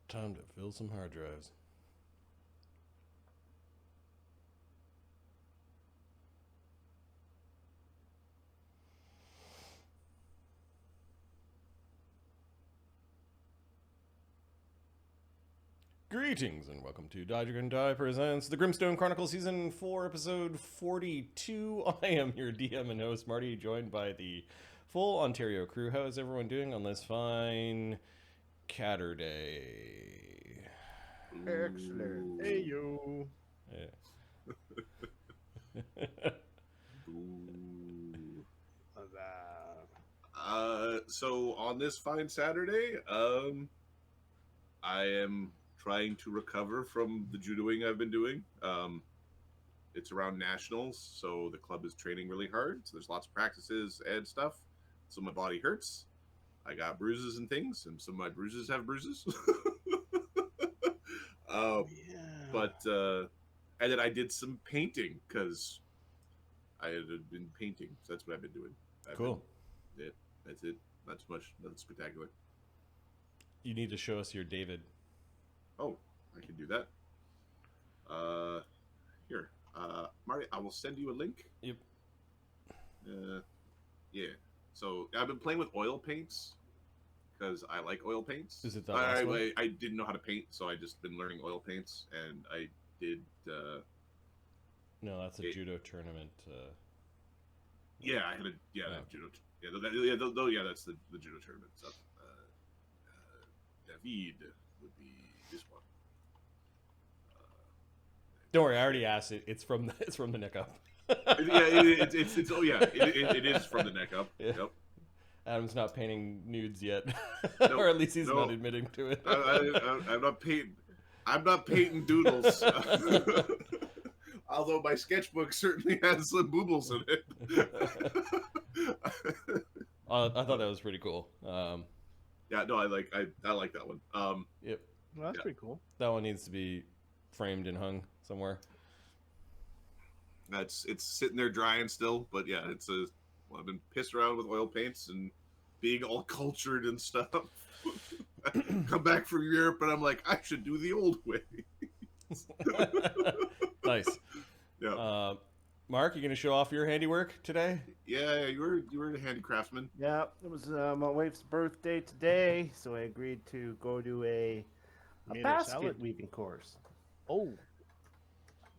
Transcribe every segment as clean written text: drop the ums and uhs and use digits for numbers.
Time to fill some hard drives. Greetings and welcome to Dodger and Die presents the Grimstone Chronicles Season 4, Episode 42. I am your DM and host, Marty, joined by the full Ontario crew. How is everyone doing on this fine Catterday? Excellent. Hey, yo. Yeah. So on this fine Saturday, I am trying to recover from the judoing I've been doing. It's around nationals, so the club is training really hard. So there's lots of practices and stuff. So my body hurts. I got bruises and things, and some of my bruises have bruises. And then I did some painting because I had been painting. So that's what I've been doing. Cool. That's it. Not too much. Nothing spectacular. You need to show us your David. Oh, I can do that. Here. Marty, I will send you a link. Yep. Yeah. So I've been playing with oil paints because I like oil paints. Is it that last one? I didn't know how to paint, so I just been learning oil paints, and I did. No, that's a judo tournament. Yeah, I had a judo. That's the judo tournament stuff. David would be this one. Don't worry, I already asked it. It's from the neck up. It is from the neck up. Yeah. Yep. Adam's not painting nudes yet, Nope, or at least he's not admitting to it. I'm not painting. I'm not painting doodles. Although my sketchbook certainly has some boobles in it. I thought that was pretty cool. Yeah, no, I like that one. Yep. Well, that's pretty cool. That one needs to be framed and hung somewhere. It's sitting there drying still, but yeah, I've been pissed around with oil paints and being all cultured and stuff. Come back from Europe and I'm like, I should do the old way. Nice. Yeah. Mark, you gonna show off your handiwork today? Yeah, you were a handy craftsman. Yeah, it was my wife's birthday today, so I agreed to go to a Made her basket salad? weaving course. Oh,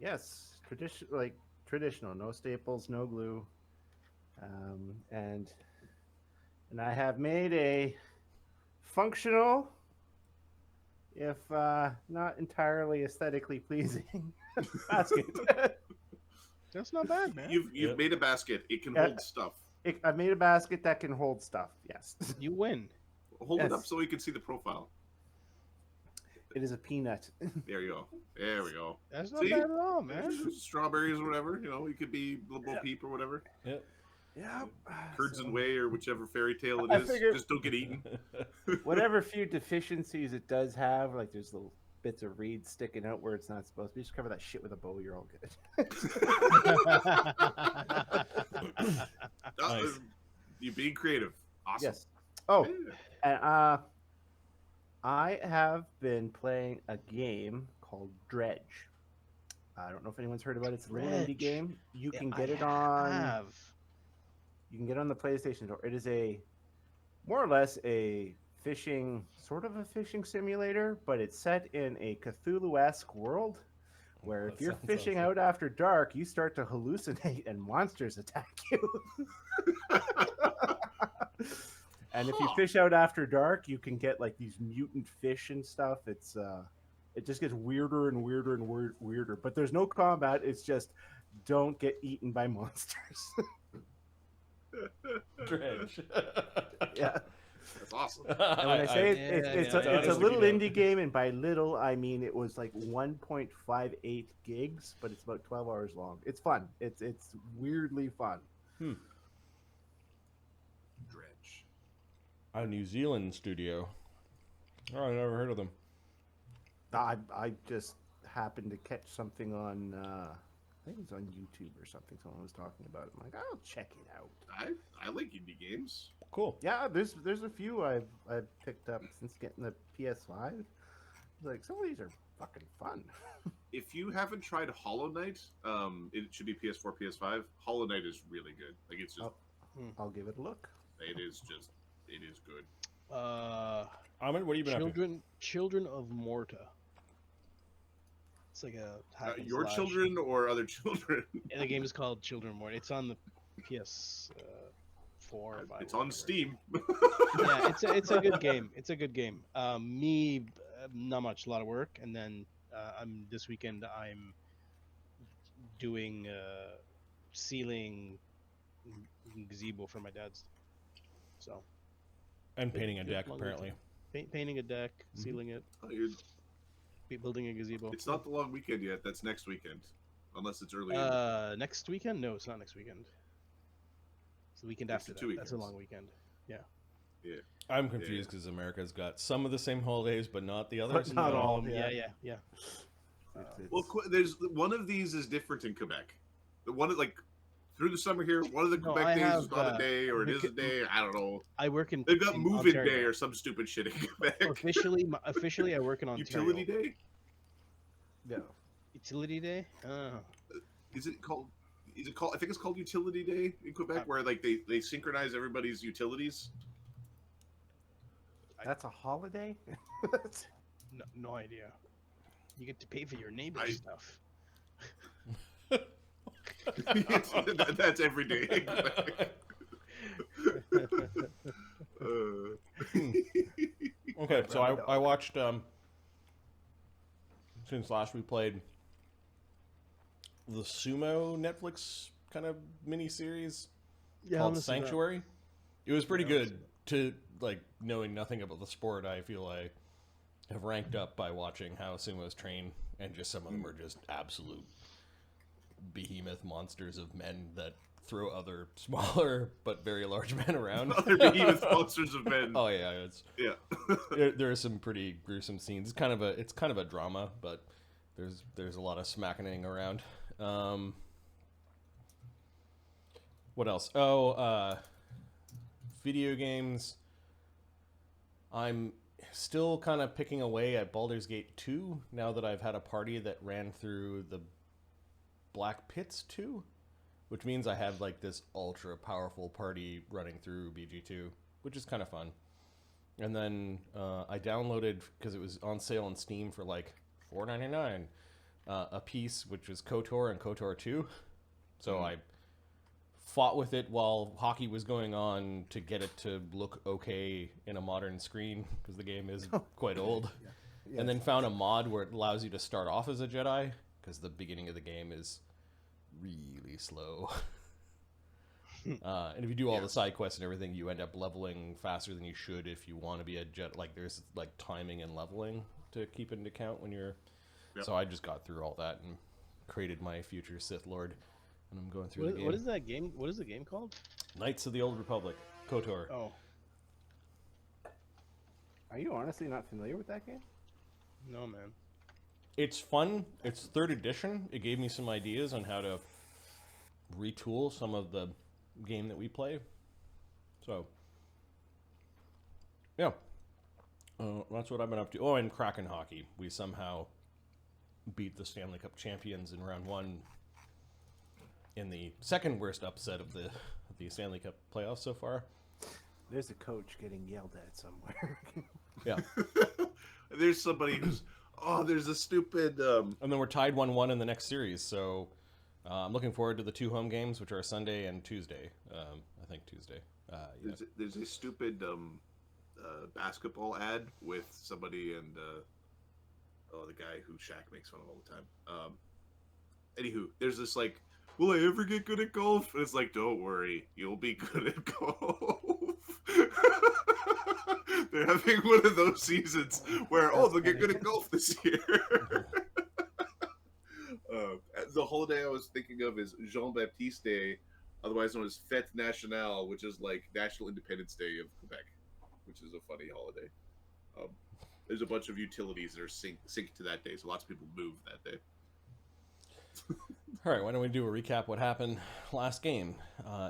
Yes, traditional, no staples, no glue, and I have made a functional, if not entirely aesthetically pleasing, basket. that's not bad, man. You've made a basket. It can hold stuff. I've made a basket that can hold stuff. Yes, You win. Hold it Yes. up so we can see the profile. it is a peanut. There you go. There we go. That's not See? bad at all, man. Strawberries or whatever. You could be Little Bo Peep or whatever. Yep. Yeah, Curds and Whey or whichever fairy tale it I is. figured- Just don't get eaten. whatever few deficiencies it does have, like there's little bits of reed sticking out where it's not supposed to be. Just cover that shit with a bow. You're all good. Nice. You being creative. Awesome. Yes. Oh, Yeah. and I have been playing a game called Dredge. I don't know if anyone's heard about it. It's a little indie Dredge. game. You can I get it on. have. You can get it on the PlayStation Store. It is more or less a sort of a fishing simulator, but it's set in a Cthulhu-esque world where if That you're sounds fishing awesome. out after dark, you start to hallucinate and monsters attack you. And if you Huh. fish out after dark, you can get like these mutant fish and stuff. It just gets weirder and weirder and weirder. But there's no combat. It's just don't get eaten by monsters. Dredge. Yeah. That's awesome. And when I say it's a little sticky indie game, and by little I mean it was like 1.58 gigs, but it's about 12 hours long. It's fun. It's weirdly fun. Dredge. A New Zealand studio. Oh, I never heard of them. I just happened to catch something on I think it was on YouTube or something. Someone was talking about it. I'm like, I'll check it out. I like indie games. Cool. Yeah, there's a few I've picked up since getting the PS5. Like, some of these are fucking fun. If you haven't tried Hollow Knight, it should be PS4, PS5. Hollow Knight is really good. Like, it's just, I'll give it a look. it is good. Ahmed, what have you been up to? Children of Morta. It's like a hack and Your slash. children or other children? And the game is called Children of Morta. It's on the PS4 or 5. It's on Steam. Yeah, it's a good game. It's a good game. Not much, a lot of work, and then this weekend I'm doing ceiling gazebo for my dad's. So. And painting a deck, Long apparently. Painting a deck, sealing it, building a gazebo. It's not the long weekend yet. That's next weekend, unless it's early. Next weekend? No, it's not next weekend. It's the weekend It's after the that. 2 That's a weekends. long weekend. Yeah. Yeah. I'm confused because America's got some of the same holidays, but not the others. Not all. Yeah. Well, there's one of these is different in Quebec. The one like through the summer here, one of the No, Quebec I days have, is not a day, or it is a day. I don't know. I work in. They've got in move-in Ontario. day or some stupid shit in Quebec. Officially, I work in Ontario. Utility day? No. Utility day? Is it called? I think it's called Utility Day in Quebec, where like they synchronize everybody's utilities. That's a holiday? No idea. You get to pay for your neighbor's stuff. That's every day. Okay, so I watched since last we played the Sumo Netflix kind of mini series called Sanctuary. It was pretty good. To like knowing nothing about the sport, I feel I have ranked up by watching how sumos train, and just some of them are just absolute behemoth monsters of men that throw other smaller but very large men around. Other behemoth monsters of men. Oh yeah, there are some pretty gruesome scenes. It's kind of a drama, but there's a lot of smacking around. What else? Video games. I'm still kind of picking away at Baldur's Gate 2 now that I've had a party that ran through the Black Pits 2, which means I have like this ultra powerful party running through BG2, which is kind of fun. And then I downloaded, because it was on sale on Steam for like $4.99, a piece which was KOTOR and KOTOR 2. So I fought with it while hockey was going on to get it to look okay in a modern screen, because the game is quite old. Yeah. And then found a mod where it allows you to start off as a Jedi, because the beginning of the game is really slow. And if you do all the side quests and everything, you end up leveling faster than you should if you want to be a Jedi. Like, there's like timing and leveling to keep into account when you're... Yep. So I just got through all that and created my future Sith Lord. And I'm going through the game. What is that game? What is the game called? Knights of the Old Republic. KOTOR. Oh. Are you honestly not familiar with that game? No, man. It's fun. It's 3rd edition. It gave me some ideas on how to retool some of the game that we play. So, yeah. That's what I've been up to. Oh, and Kraken hockey. We somehow beat the Stanley Cup champions in round 1 in the second worst upset of the Stanley Cup playoffs so far. There's a coach getting yelled at somewhere. Yeah. There's somebody who's... Oh, there's a stupid... And then we're tied 1-1 in the next series, so I'm looking forward to the 2 home games, which are Sunday and Tuesday. I think Tuesday. Yeah. There's a stupid basketball ad with somebody and... the guy who Shaq makes fun of all the time. Anywho, there's this like... Will I ever get good at golf? And it's like, don't worry, you'll be good at golf. They're having one of those seasons where, they'll get good at golf this year. The holiday I was thinking of is Jean-Baptiste Day, otherwise known as Fête Nationale, which is like National Independence Day of Quebec, which is a funny holiday. There's a bunch of utilities that are synced to that day, so lots of people move that day. All right, why don't we do a recap what happened last game?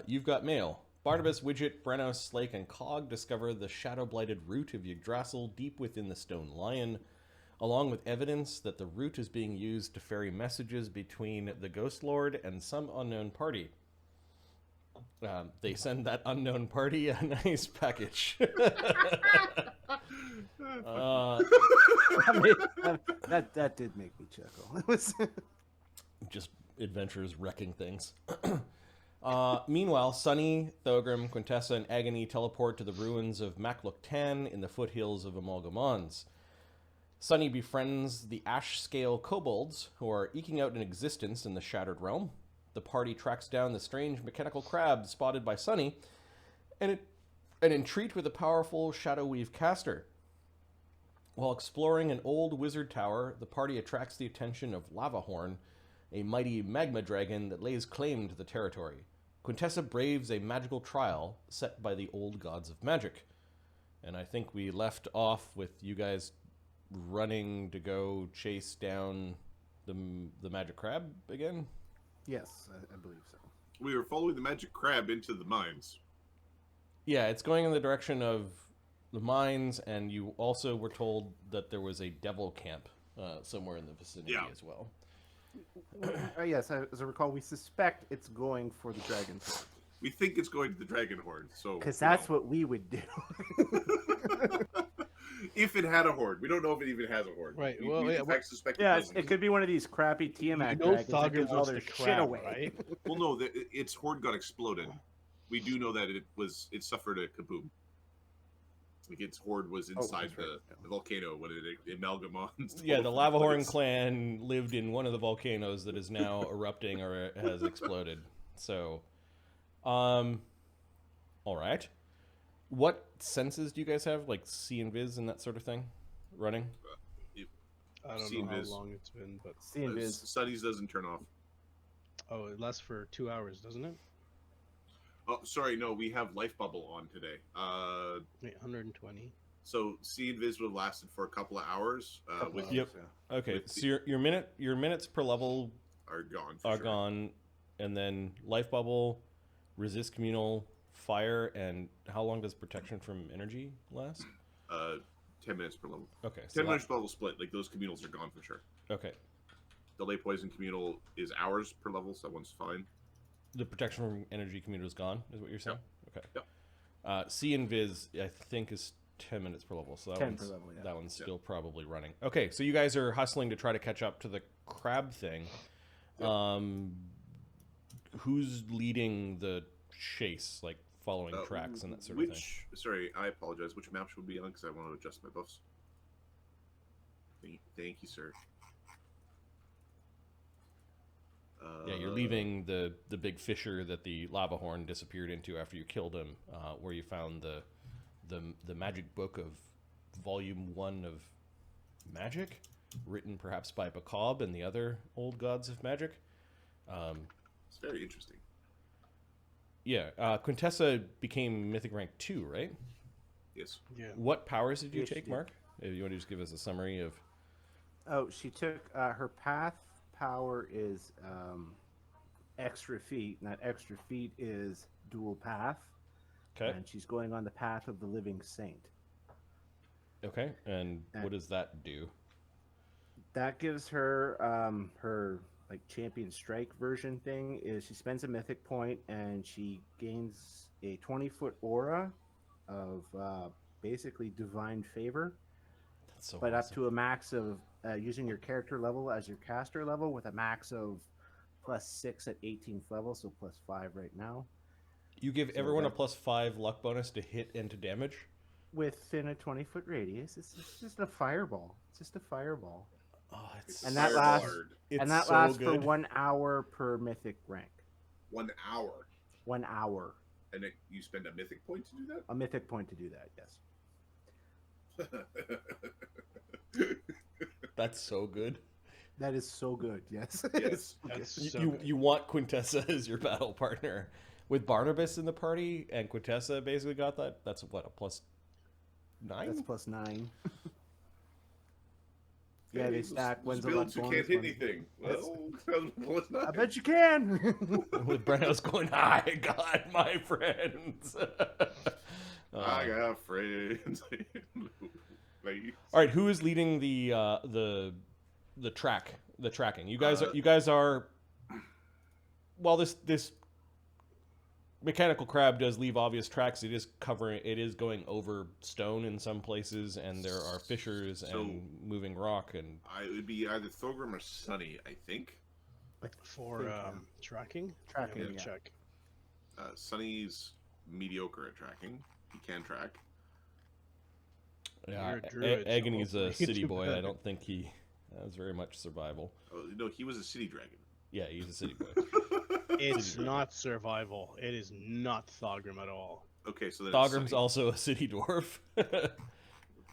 You've got mail. Barnabas, Widget, Brenno, Slake, and Cog discover the shadow-blighted root of Yggdrasil deep within the Stone Lion. along with evidence that the route is being used to ferry messages between the Ghost Lord and some unknown party. They send that unknown party a nice package. That did make me chuckle. It was Just adventures wrecking things. Meanwhile, Sunny, Thogrim, Quintessa, and Agony teleport to the ruins of Makluk-Tan in the foothills of Amalgamons. Sunny befriends the Ash-Scale kobolds, who are eking out an existence in the Shattered Realm. The party tracks down the strange mechanical crab spotted by Sunny, and entreat with a powerful Shadow Weave caster. While exploring an old wizard tower, the party attracts the attention of Lavahorn, a mighty magma dragon that lays claim to the territory. Quintessa braves a magical trial set by the old gods of magic. And I think we left off with you guys running to go chase down the magic crab again? yes, I believe so. We were following the magic crab into the mines. Yeah, it's going in the direction of the mines, and you also were told that there was a devil camp somewhere in the vicinity as well. Yes, as I recall, we suspect it's going for the dragon sword. We think it's going to the dragon horde. So Because that's what we would do. if it had a horde. We don't know if it even has a horde. Right, We, well, we yeah, in fact suspect it Yeah, doesn't. it could be one of these crappy Tiamat You know dragons that Thogrim gives all was their the shit crab, away. right? Well, no, its horde got exploded. We do know that it suffered a kaboom. Like its horde was inside that's right, the volcano when it amalgamons. Yeah, the Lavahorn clan lived in one of the volcanoes that is now erupting or has exploded. So, all right. What senses do you guys have? Like see and viz and that sort of thing? Running? I don't Seen know how Viz. long it's been, but Seeing Viz. Studies doesn't turn off. oh, it lasts for 2 hours, doesn't it? Oh, sorry, no, we have Life Bubble on today. Wait, 120. So See and Viz would have lasted for a couple of hours. With Yep. Okay, With so your minutes per level are gone. For are sure. gone, and then life bubble, resist communal, fire, and how long does protection from energy last? 10 minutes per level. Okay, 10 minutes per level split. Like those communals are gone for sure. okay. Delay Poison communal is hours per level, so that one's fine. The protection from energy communal is gone, is what you're saying? Okay. Yep. C and Viz, I think, is 10 minutes per level, so that 10 one's, per level, yeah. that one's still probably running. Okay, so you guys are hustling to try to catch up to the crab thing. Yep. Who's leading the chase, like following tracks and that sort of thing? Sorry, I apologize. Which map should we be on? Because I want to adjust my buffs. Thank you, sir. Yeah, you're leaving the big fissure that the Lavahorn disappeared into after you killed him, where you found the magic book of Volume 1 of Magic, written perhaps by Bacab and the other old gods of magic. It's very interesting. Yeah, Quintessa became Mythic Rank 2, right? Yes. Yeah. What powers did you Yes, she take, did. Mark? If you want to just give us a summary of... Oh, she took her path power is extra feet, and that extra feet is dual path. Okay, And she's going on the path of the living saint. okay, and what does that do? That gives her her like champion strike version thing. Is she spends a mythic point and she gains a 20-foot aura of basically divine favor, That's so but awesome. up to a max of using your character level as your caster level with a max of +6 at 18th level, so +5 right now. You give So everyone a that- +5 luck bonus to hit and to damage? Within a 20-foot radius, it's just a fireball. It's just a fireball, Oh, it's And that Fireball lasts- hard. it's and that so lasts good. for 1 hour per mythic rank. 1 hour. 1 hour, And you spend a mythic point to do a mythic point to do that. Yes, that? That's so good. that is so good. Yes, Yes. That's You, so you, good. you want Quintessa as your battle partner. With Barnabas in the party, and Quintessa basically got that. That's what, a +9? that's +9. Yeah, Hey, they those- stack those wins a builds luck who bonus. can't hit anything. Well, it's not. I bet you can. With Brenno's going, I got my friends. I got friends. Like, All right, who is leading the tracking? You guys are. While this mechanical crab does leave obvious tracks, it is going over stone in some places, and there are fissures and moving rock, and it would be either Thogrim or Sunny, I think. For tracking. Tracking, Let me yeah. check. Sunny's mediocre at tracking. He can track. yeah, You're a druid, so Agony's a hopefully you city do boy. I better. don't think he has very much survival. Oh, no, he was a city dragon. Yeah, he's a city boy. It's not survival. It is not Thogrim at all. Okay, so then Thogrim's also a city dwarf.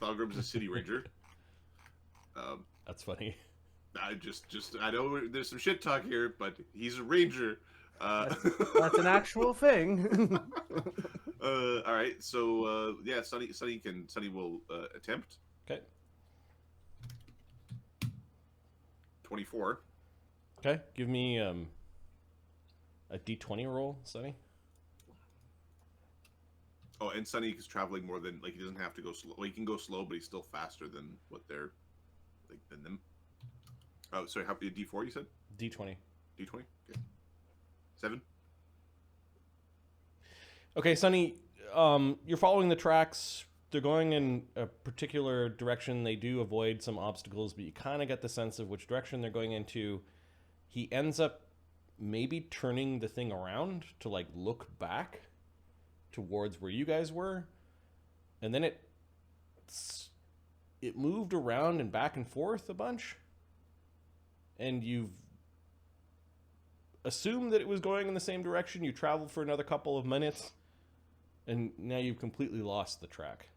Thogrim's a city ranger. That's funny. I know there's some shit talk here, but he's a ranger. That's an actual thing. All right, so yeah, Sunny will attempt. Okay. 24. Okay, give me a d20 roll, Sonny. Oh, and Sunny is traveling more than, like, he doesn't have to go slow. Well, he can go slow, but he's still faster than what they're, like, than them. Oh, sorry, how a D4 you said? D20. D20? Okay. 7. Okay, Sonny, you're following the tracks. They're going in a particular direction. They do avoid some obstacles, but you kind of get the sense of which direction they're going into. He ends up maybe turning the thing around to, like, look back towards where you guys were, and then it moved around and back and forth a bunch, and you've assumed that it was going in the same direction. You traveled for another couple of minutes, and now you've completely lost the track.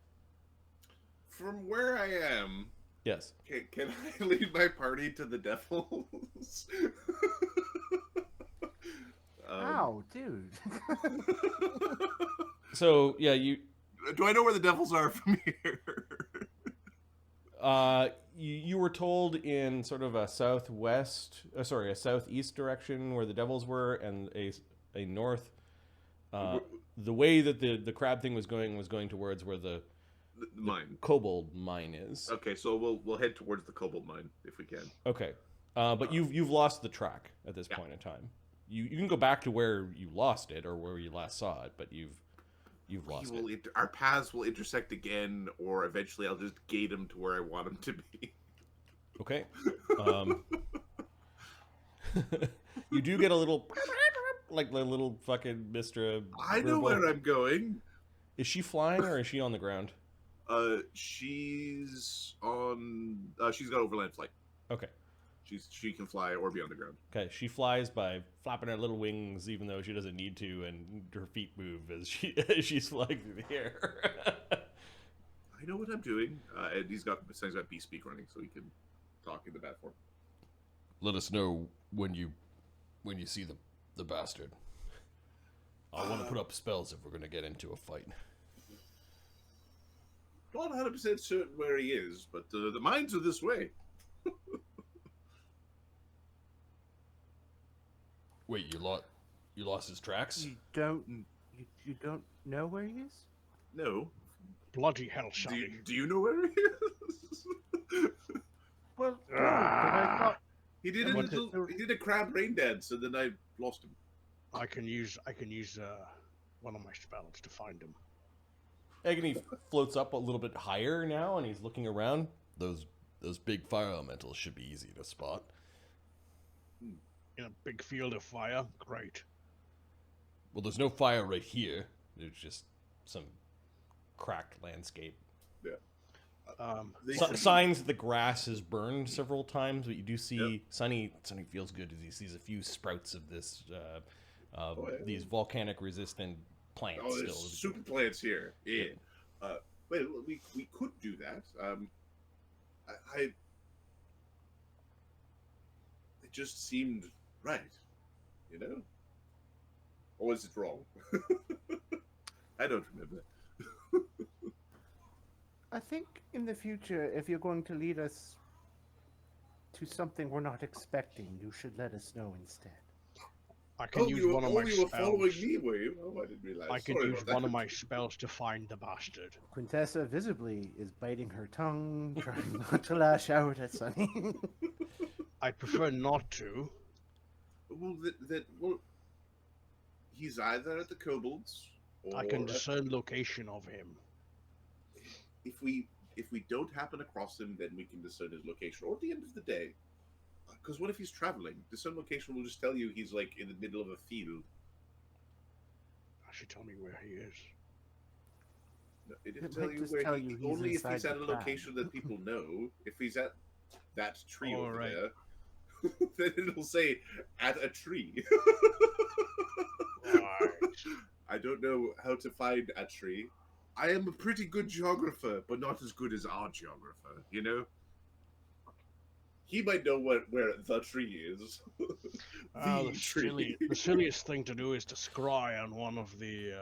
From where I am, Yes. can I lead my party to the devils? Ow, dude. So yeah, you Do I know where the devils are from here? you were told in sort of a southeast direction where the devils were, and a north. The way that the crab thing was going towards where the Mine. kobold mine is. Okay, so we'll head towards the kobold mine if we can. Okay, but you've lost the track at this point in time. You can go back to where you lost it or where you last saw it, but you've lost it. Our paths will intersect again, or eventually I'll just gate him to where I want him to be. Okay. You do get a little, like the little fucking Mr. I know where I'm going. Is she flying or is she on the ground? She's on. She's got overland flight. Okay. She can fly or be on the ground. Okay. She flies by flapping her little wings, even though she doesn't need to, and her feet move as she's flying through the air. I know what I'm doing. And he's got beast speak running, so he can talk in the bat form. Let us know when you see the bastard. I want to put up spells if we're going to get into a fight. Not 100% certain where he is, but the mines are this way. Wait, you lost his tracks? You don't know where he is? No. Bloody hell, Sonny. Do you know where he is? Well, but I thought He did a crab rain dance, and then I lost him. I can use one of my spells to find him. Agony floats up a little bit higher now, and he's looking around. Those big fire elementals should be easy to spot. In a big field of fire? Great. Well, there's no fire right here. There's just some cracked landscape. Yeah. Signs that the grass has burned several times, but you do see Sunny feels good as he sees a few sprouts of this these volcanic resistant plants. Oh, there's super plants here. Yeah. Wait, we could do that. It just seemed right, you know? Or was it wrong? I don't remember. I think in the future, if you're going to lead us to something we're not expecting, you should let us know instead. I can use one of my you were following spells. me, were you? Oh, I didn't realize. I can Sorry use about one of that. my spells to find the bastard. Quintessa visibly is biting her tongue, trying not to lash out at Sunny. I prefer not to. Well, he's either at the kobolds, or I can discern location of him. if we don't happen across him, then we can discern his location. Or at the end of the day, because what if he's traveling? Discern location will just tell you he's like in the middle of a field. Actually, tell me where he is. No, it It tell might you just where tell he, you he's only if inside he's at the a crowd. location that people know. If he's at that tree All over right. there, then it'll say at a tree. Right. I don't know how to find a tree. I am a pretty good geographer, but not as good as our geographer, you know? He might know where the tree is. The silliest thing to do is to scry on one of the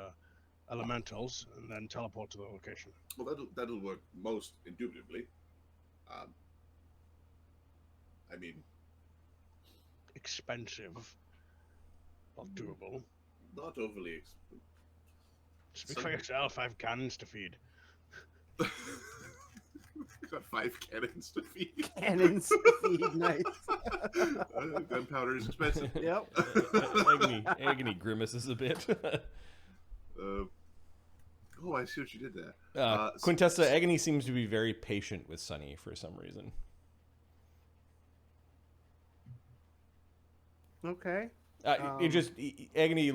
elementals and then teleport to the location. Well, that'll work most indubitably. I mean, Expensive, but doable. not overly. Speak for yourself. I have cannons to feed. Got 5 cannons to feed. Cannons feed, nice. Gunpowder is expensive. Yep. Agony grimaces a bit. Oh, I see what you did there. Quintessa, Agony seems to be very patient with Sunny for some reason. Okay. Agony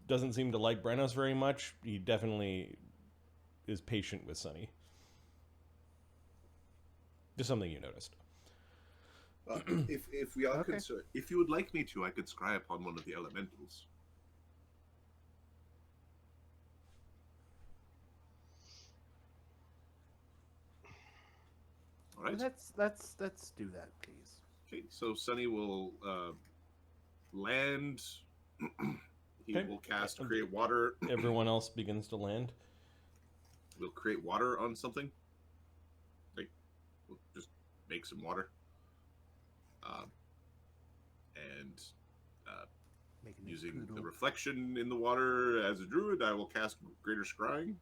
doesn't seem to like Brenos very much. He definitely is patient with Sunny. Just something you noticed. If we are Okay. concerned, if you would like me to, I could scry upon one of the elementals. All right. Let's do that, please. Okay, so Sunny will land. He Okay. will cast create water. Everyone else begins to land. We'll create water on something. Like, we'll just make some water. And Making it using the poodle. reflection in the water as a druid, I will cast Greater Scrying.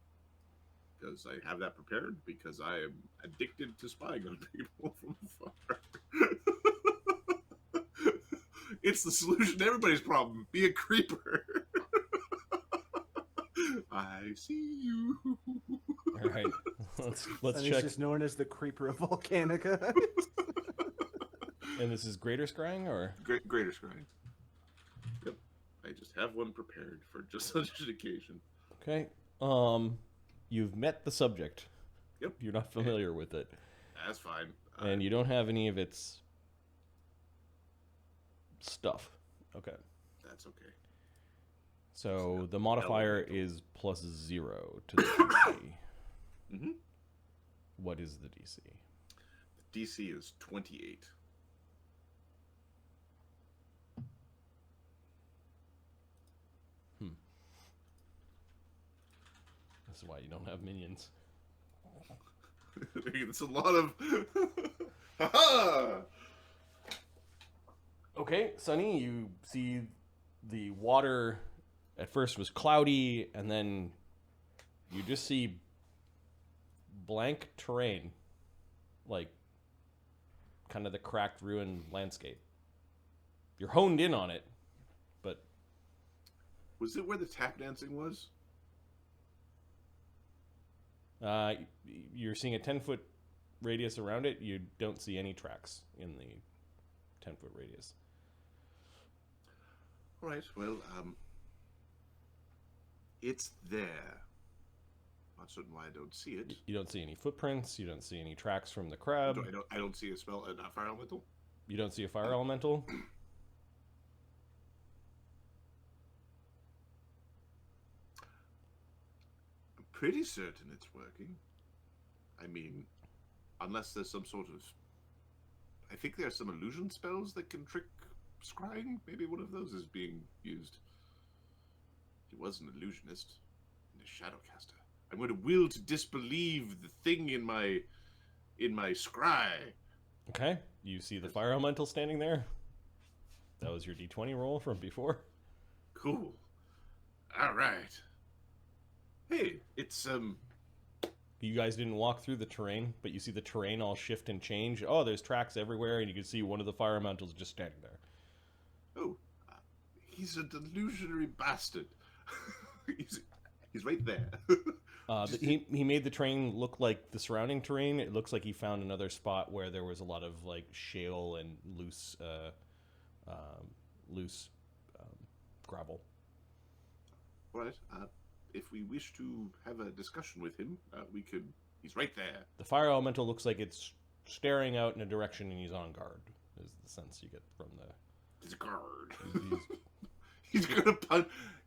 Because I have that prepared, because I am addicted to spying on people from afar. It's the solution to everybody's problem. Be a creeper. I see you. All right, let's And check. it's just known as the Creeper of Volcanica. And this is Greater Scrying, or Greater Scrying. Yep. I just have one prepared for just such an occasion. okay? You've met the subject. Yep. You're not familiar with it, That's fine. and you don't have any of its stuff. Okay. That's okay. So the modifier is +0 to the DC. Mm-hmm. What is the DC? The DC is 28. This is why you don't have minions. It's a lot of. Ha-ha! Okay, Sunny, you see the water at first was cloudy, and then you just see blank terrain, like kind of the cracked, ruined landscape. You're honed in on it, but Was it where the tap dancing was? you're seeing a 10-foot radius around it. You don't see any tracks in the 10-foot radius. All right. Well, it's there. Not certain why I don't see it. You don't see any footprints. You don't see any tracks from the crab. I don't see a spell. Not fire elemental. You don't see a fire elemental. I'm pretty certain it's working. I mean, unless there's some sort of. I think there are some illusion spells that can trick scrying. Maybe one of those is being used. He was an illusionist and a shadowcaster. I'm going to will to disbelieve the thing in my scry. Okay, you see the fire elemental standing there. That was your D20 roll from before. Cool. All right. Hey, it's You guys didn't walk through the terrain, but you see the terrain all shift and change. Oh, there's tracks everywhere, and you can see one of the fire elementals just standing there. Oh, he's a delusionary bastard. he's right there. He made the terrain look like the surrounding terrain. It looks like he found another spot where there was a lot of like shale and loose gravel. Right. If we wish to have a discussion with him, we could. He's right there. The fire elemental looks like it's staring out in a direction, and he's on guard. Is the sense you get from the. He's a guard.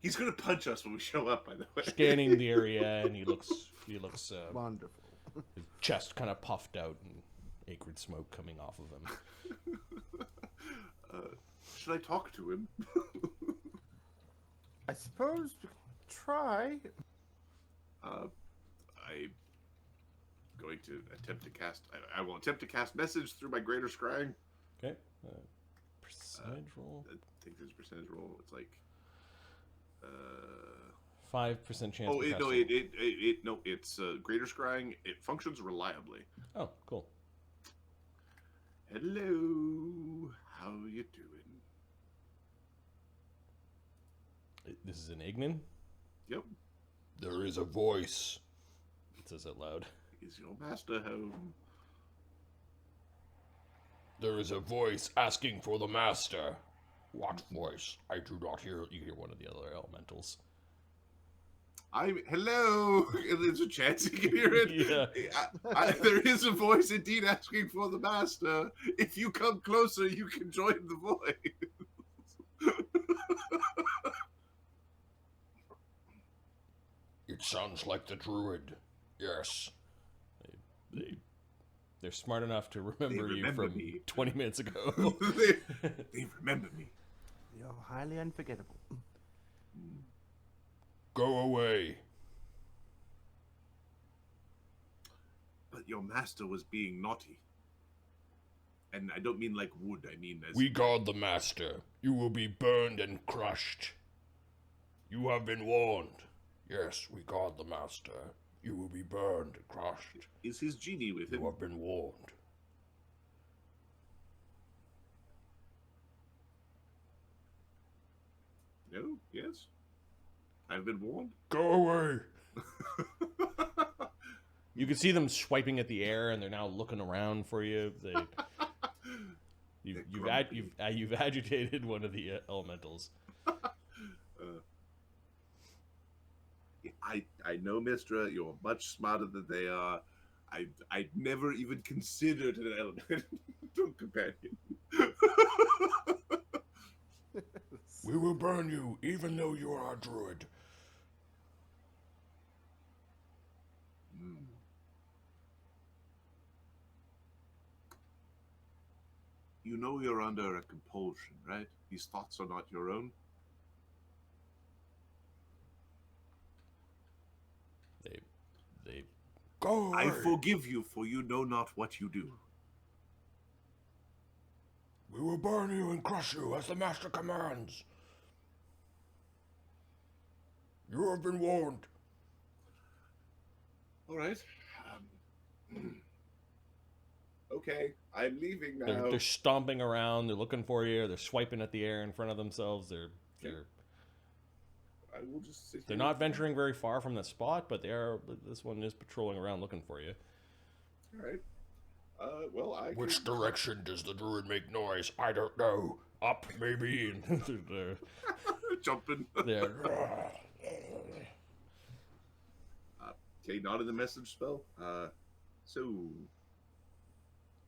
He's gonna punch us when we show up. By the way, Scanning the area, and he looks Wonderful. his chest kind of puffed out and acrid smoke coming off of him. Should I talk to him? I suppose we could try. I'm going to attempt to cast. I will attempt to cast message through my greater scrying. Okay. Percentage roll. I think there's a percentage roll. It's like 5% chance. oh, for no, casting. it's greater scrying. It functions reliably. Oh, cool. Hello, how you doing? This is an Ignan. Yep. There is a voice. It says it loud. Is your master home? There is a voice asking for the master. What voice? I do not hear. You hear one of the other elementals. Hello. There's a chance you can hear it. Yeah. There is a voice indeed asking for the master. If you come closer, you can join the voice. It sounds like the druid. Yes. They're smart enough to remember you from me. 20 minutes ago. They remember me. You're highly unforgettable. Go away. But your master was being naughty. And I don't mean like wood, I mean as... We guard the master. You will be burned and crushed. You have been warned. Yes, we guard the master. You will be burned and crushed. Is his genie with him? You have been warned. No? Yes? I've been warned? Go away. You can see them swiping at the air, and they're now looking around for you. You've agitated one of the elementals. I know, Mistra, you're much smarter than they are. I'd never even considered an element companion. We will burn you, even though you are a druid. You know you're under a compulsion, right? These thoughts are not your own. They go away. I forgive you, for you know not what you do. We will burn you and crush you as the master commands. You have been warned. All right. Okay, I'm leaving now. They're stomping around. They're looking for you. They're swiping at the air in front of themselves. They're I will just sit they're here. not venturing very far from the spot, but they are. This one is patrolling around looking for you. All right. Well, Which direction does the druid make noise? I don't know. Up, maybe. And jumping. they're Okay, not in the message spell. So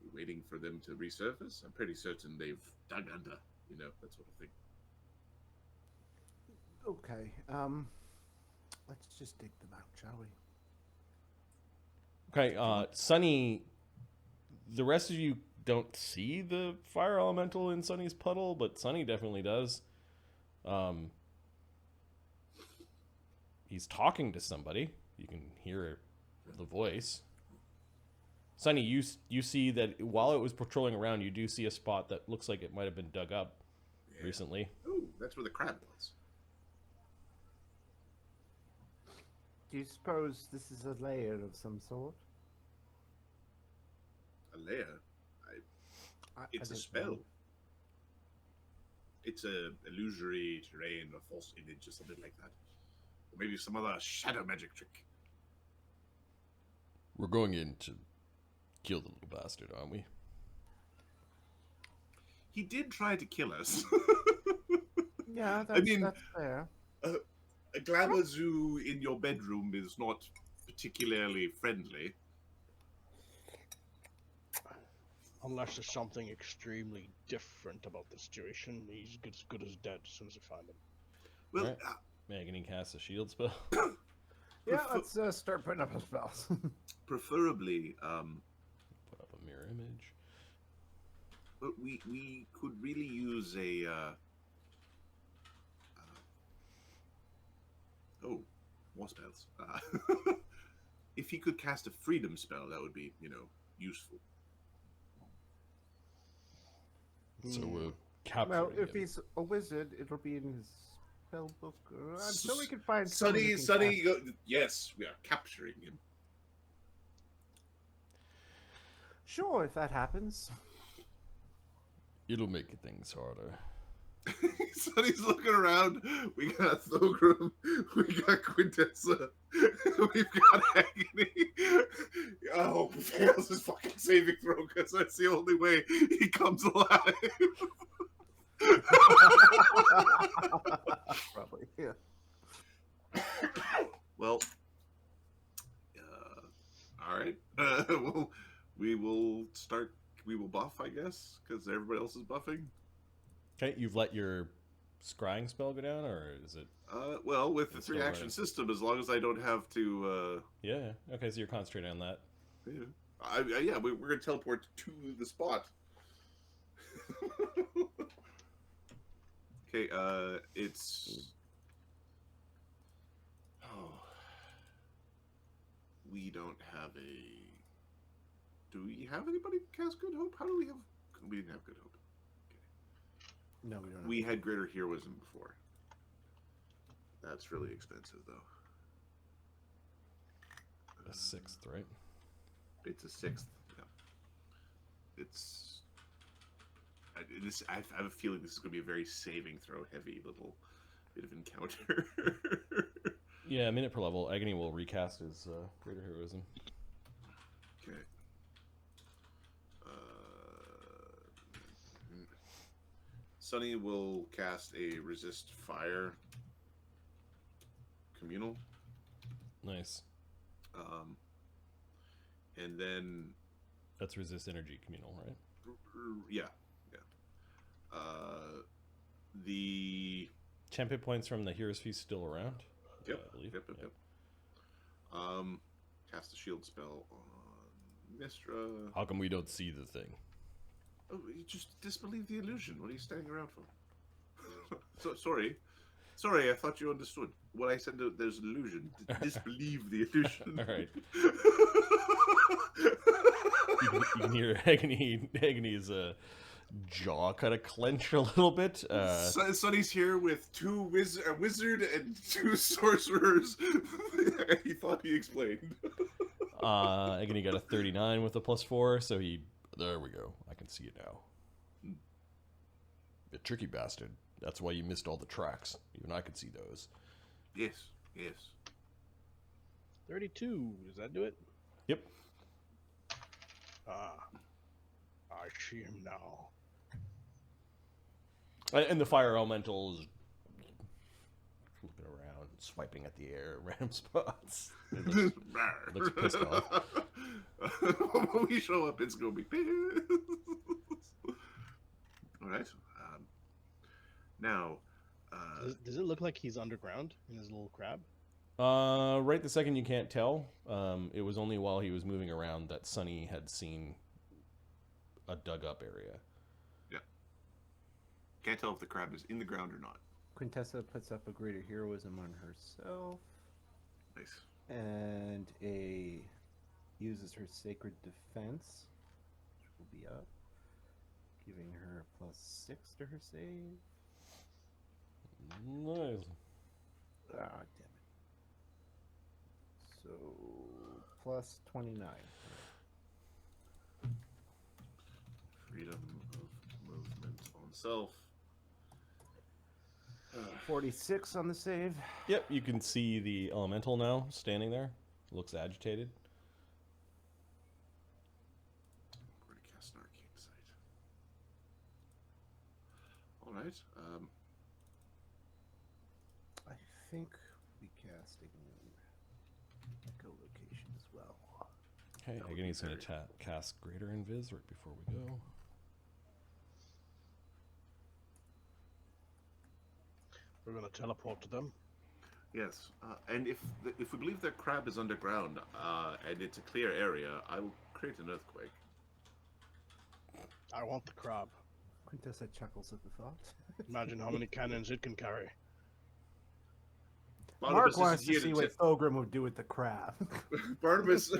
we're waiting for them to resurface. I'm pretty certain they've dug under. You know, that sort of thing. Okay. Let's just dig them out, shall we? Okay, Sunny, the rest of you don't see the fire elemental in Sunny's puddle, but Sunny definitely does. He's talking to somebody. You can hear the voice. Sunny, you see that while it was patrolling around, you do see a spot that looks like it might have been dug up. recently. Oh, that's where the crab was. Do you suppose this is a layer of some sort? A layer. It's a don't spell. know. It's a illusory terrain, a false image, or something like that. Or maybe some other shadow magic trick. We're going in to kill the little bastard, aren't we? He did try to kill us. Yeah, I mean, that's fair. a glamour zoo in your bedroom is not particularly friendly. Unless there's something extremely different about the situation, he's as good as dead as soon as I find him. Well, Right. Agony casts a shield spell. Yeah, let's start putting up our spells. preferably, Put up a mirror image. but we could really use a. Oh, more spells. If he could cast a freedom spell, that would be, useful. So we're well, capturing if him. he's a wizard, it'll be in his spell book. I'm sure we can find Sunny, someone who can cast- yes, we are capturing him. Sure, if that happens. It'll make things harder. Sunny's looking around. We got Thogrim. We got Quintessa. We've got Agony. Oh, fails his fucking saving throw because that's the only way he comes alive. Probably, yeah. Well, all right. Well, we will start. We will buff, I guess, because everybody else is buffing. Okay, you've let your scrying spell go down, or is it? Well, with the It's still 3-action running. system, as long as I don't have to. Yeah. Okay, so you're concentrating on that. Yeah, we're gonna teleport to the spot. Okay, it's. Oh. We don't have a. Do we have anybody cast Good Hope? How do we have? We didn't have Good Hope. No, we don't. We had Greater Heroism before. That's really expensive, though. A 6th, right? It's a 6th. Yeah. It's. I have a feeling this is going to be a very saving throw heavy little bit of encounter. Yeah, a minute per level. Agony will recast his Greater Heroism. Okay. Sunny will cast a resist fire communal. Nice. And then That's resist energy communal, right? yeah. The Champion points from the Hero's Feast still around? yep, I believe. yep. Cast a shield spell on Mistra. How come we don't see the thing? Oh, you just disbelieve the illusion. What are you standing around for? Sorry, I thought you understood. When I said that there's an illusion, disbelieve the illusion. All right. You can hear Agony's jaw kind of clench a little bit. Sonny's here with a wizard and 2 sorcerers. He thought he explained. Agony got a 39 with a +4, so there we go. I can see it now. A tricky bastard. That's why you missed all the tracks. Even I could see those. Yes. 32. Does that do it? Yep. I see him now. And the fire elemental is looking around, swiping at the air in random spots. It looks pissed off. When we show up, it's gonna be pissed. All right. Now, Does it look like he's underground in his little crab? Right the second you can't tell. It was only while he was moving around that Sunny had seen a dug up area. can't tell if the crab is in the ground or not. Quintessa puts up a greater heroism on herself Nice. and uses her sacred defense, which will be up, giving her +6 to her save. Nice. Ah, damn it. So plus 29. Freedom of movement on self. 46 on the save. Yep, you can see the elemental now standing there. Looks agitated. We're going to cast an arcane sight. All right. I think we casting echolocation as well. Okay, That would Agony's be going to cast Greater Invis right before we go. We're gonna teleport to them. Yes, and if we believe their crab is underground and it's a clear area, I will create an earthquake. I want the crab. Quintessa chuckles at the thought. Imagine how many cannons it can carry. Mark wants isn't to here see what Thogrim would do with the crab. Barnabas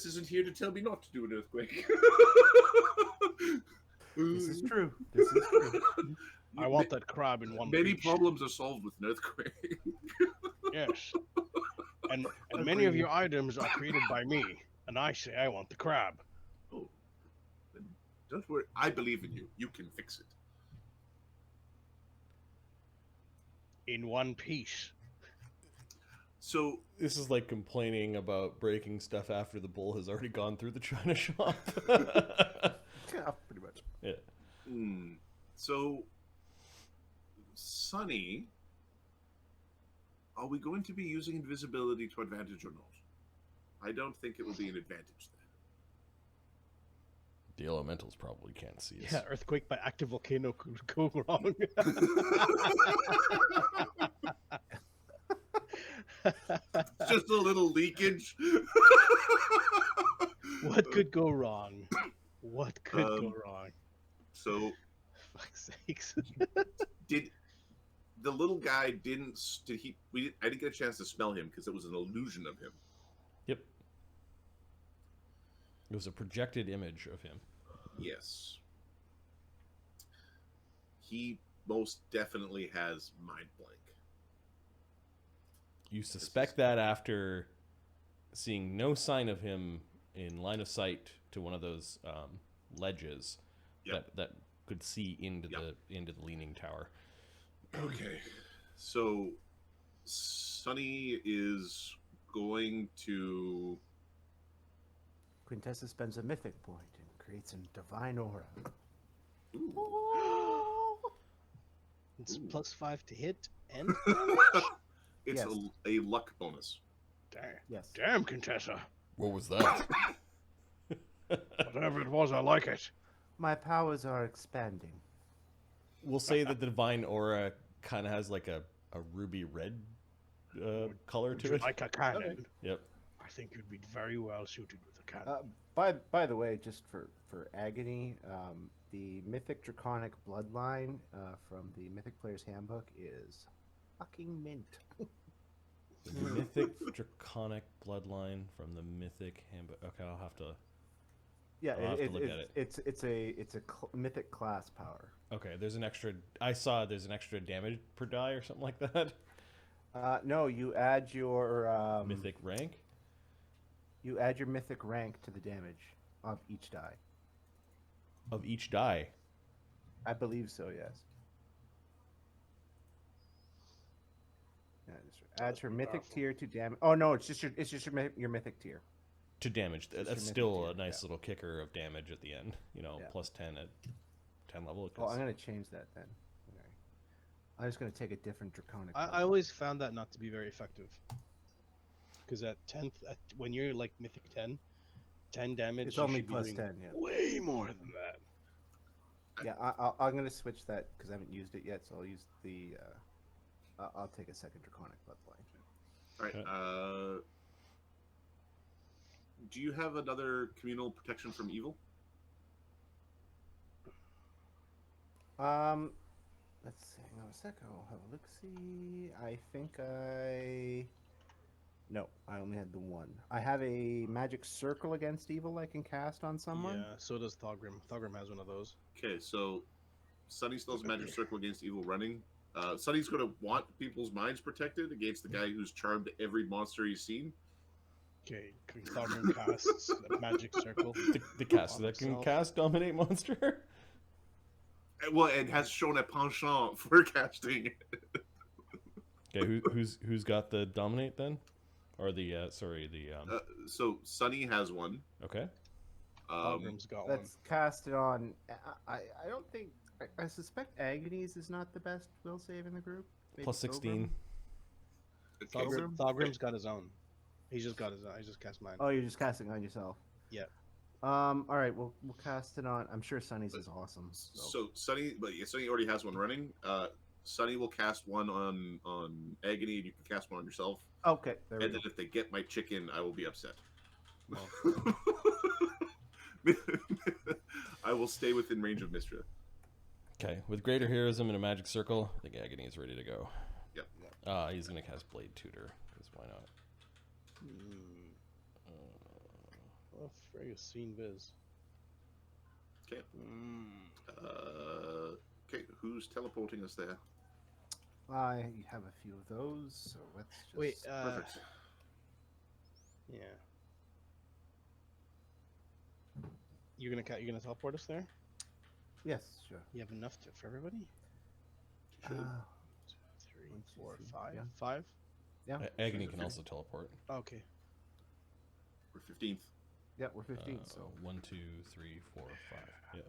isn't here to tell me not to do an earthquake. This is true. This is true. I want that crab in one Many piece. problems are solved with an earthquake. Yes. And many of your items are created by me, and I say I want the crab. Oh, then don't worry. I believe in you. You can fix it. In one piece. So This is like complaining about breaking stuff after the bull has already gone through the china shop. Yeah, pretty much. Yeah. So, Sunny, are we going to be using invisibility to advantage or not? I don't think it will be an advantage then. The elementals probably can't see us. Yeah, earthquake by active volcano could go wrong. Just a little leakage. What could go wrong? What could go wrong? So, Fuck's sakes. did the little guy didn't? Did he? I didn't get a chance to smell him because it was an illusion of him. Yep. It was a projected image of him. Yes. He most definitely has mind blank. You suspect that after seeing no sign of him in line of sight to one of those ledges that could see into the leaning tower. Okay. So Sunny is going to Quintessa spends a mythic point and creates a divine aura. It's Ooh. +5 to hit and It's Yes. a luck bonus. damn, Yes. damn, Contessa. What was that? Whatever it was, I like it. My powers are expanding. We'll say that the divine aura kind of has like a ruby red color Would to you it. like a cannon? Yep. I think you'd be very well suited with a cannon. By the way, just for Agony, the Mythic Draconic Bloodline from the Mythic Player's Handbook is fucking mint. The mythic draconic bloodline from the mythic handbook. Okay, I'll have to. Yeah, I'll have to look at it. It's a mythic class power. Okay, there's an extra. I saw there's an extra damage per die or something like that. No, you add your Mythic rank. You add your mythic rank to the damage of each die. Of each die. I believe so. Yes. Yeah, just adds her mythic tier to damage. Oh no, it's just your mythic tier. To damage. your That's mythic still tier, a nice yeah. little kicker of damage at the end. You know, Yeah. plus 10 at 10 level. Oh, I'm gonna change that then. Okay. I'm just gonna take a different draconic. I always found that not to be very effective. Because at 10th, when you're like mythic 10 damage, It's you only should be plus doing 10. Yeah. way more than that. Yeah, I'm gonna switch that because I haven't used it yet, so I'll use the. I'll take a second draconic bloodline. All right. Okay. Do you have another communal protection from evil? Let's see. Hang on a sec. I'll have a look. See, I think I. No, I only had the one. I have a magic circle against evil I can cast on someone. Yeah, so does Thogrim. Thogrim has one of those. Okay, so Sunny still has a magic circle against evil running. Sonny's going to want people's minds protected against the guy who's charmed every monster he's seen. Okay, Thogrim casts a magic circle. The caster on that can himself. cast Dominate Monster. Well, and has shown a penchant for casting. Okay, who's got the Dominate then? Or the So Sonny has one. okay. Thogrim's got one. Let's cast it on. I don't think. I suspect Agonies is not the best will save in the group. Maybe Plus 16. Okay, so- Thogrim's got his own. He's just got his own. I just cast mine. Oh, you're just casting on yourself. Yeah. All right, we'll cast it on. I'm sure Sunny's is awesome. So Sonny, but yeah, Sonny already has one running. Sonny will cast one on Agony, and you can cast one on yourself. Okay, there we And go. then if they get my chicken, I will be upset. Well, I will stay within range of Mistra. Okay, with greater heroism and a magic circle, I think Agony is ready to go. Yep. He's gonna cast Blade Tutor, because why not? oh, frig, seen viz. Okay. Okay, who's teleporting us there? I have a few of those, so let's just. Wait, Perfect. yeah. You're gonna teleport us there? Yes, sure. You have enough for everybody? Uh, 2, 3, 1, 2, 4, 3, 5. yeah. 5? yeah. Agony sure. can also teleport. Okay. We're 15th. Yeah, we're 15. So 1, 2, 3, 4, 5. Yeah.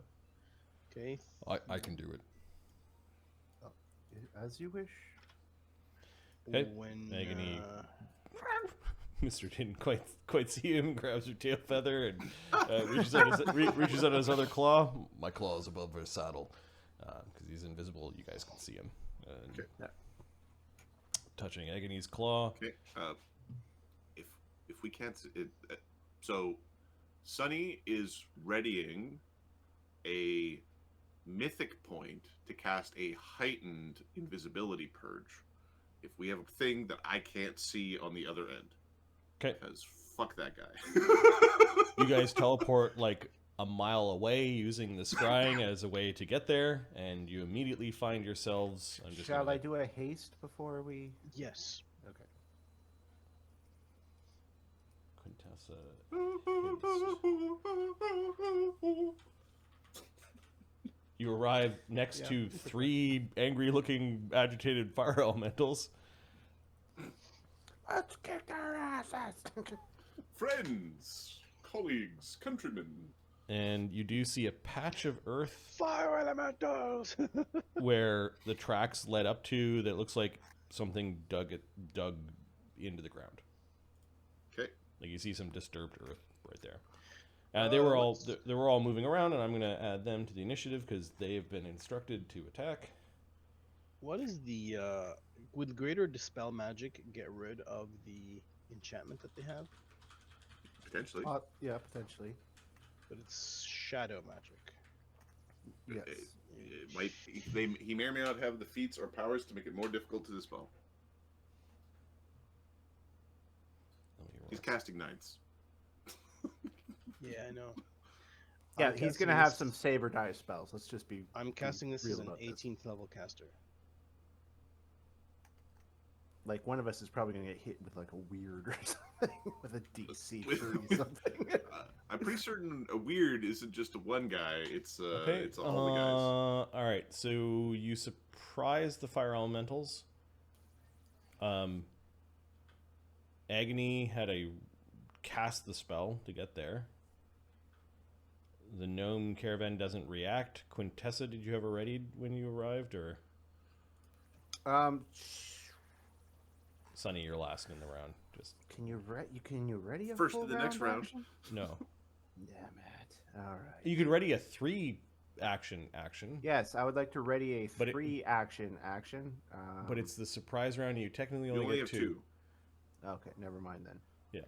Okay. I can do it. as you wish. Hey, When Agony. Mr. didn't quite see him, grabs her tail feather and reaches out his other claw. My claw is above her saddle. Because he's invisible, you guys can see him. And Okay. Yeah. touching Agony's claw. Okay. If we can't, so Sonny is readying a mythic point to cast a heightened invisibility purge. If we have a thing that I can't see on the other end, Okay. because fuck that guy. You guys teleport like a mile away using the scrying as a way to get there, and you immediately find yourselves. Shall I do a haste before we? Yes. Okay. Quintessa. You arrive next Yeah. to 3 angry-looking, agitated fire elementals. Let's kick their asses. Friends, colleagues, countrymen. And you do see a patch of earth Fire elementals! where the tracks led up to that looks like something dug into the ground. Okay. Like you see some disturbed earth right there. They were all moving around, and I'm going to add them to the initiative because they have been instructed to attack. What is the would greater dispel magic get rid of the enchantment that they have? Potentially. Yeah, potentially. But it's shadow magic. Yes. It might. He may or may not have the feats or powers to make it more difficult to dispel. Let me roll. He's casting nines. Yeah, I know. Yeah, I'm he's casting gonna have this- some saber dive spells. Let's just be. I'm casting this real as an about this. 18th level caster. Like one of us is probably gonna get hit with like a weird or something with a DC With- 3 something. I'm pretty certain a weird isn't just a one guy. It's Okay. it's all the guys. All right. So you surprise the fire elementals. Agony had to cast the spell to get there. The gnome caravan doesn't react. Quintessa, did you have it ready when you arrived, or Sonny, you're last in the round? Just Can you ready a First full in the next round. action? no. Damn it! All right. You could ready a 3 action. Yes, I would like to ready a But it- 3 action. But it's the surprise round, and you technically You only, only get have 2. two. okay. Never mind then. Yeah.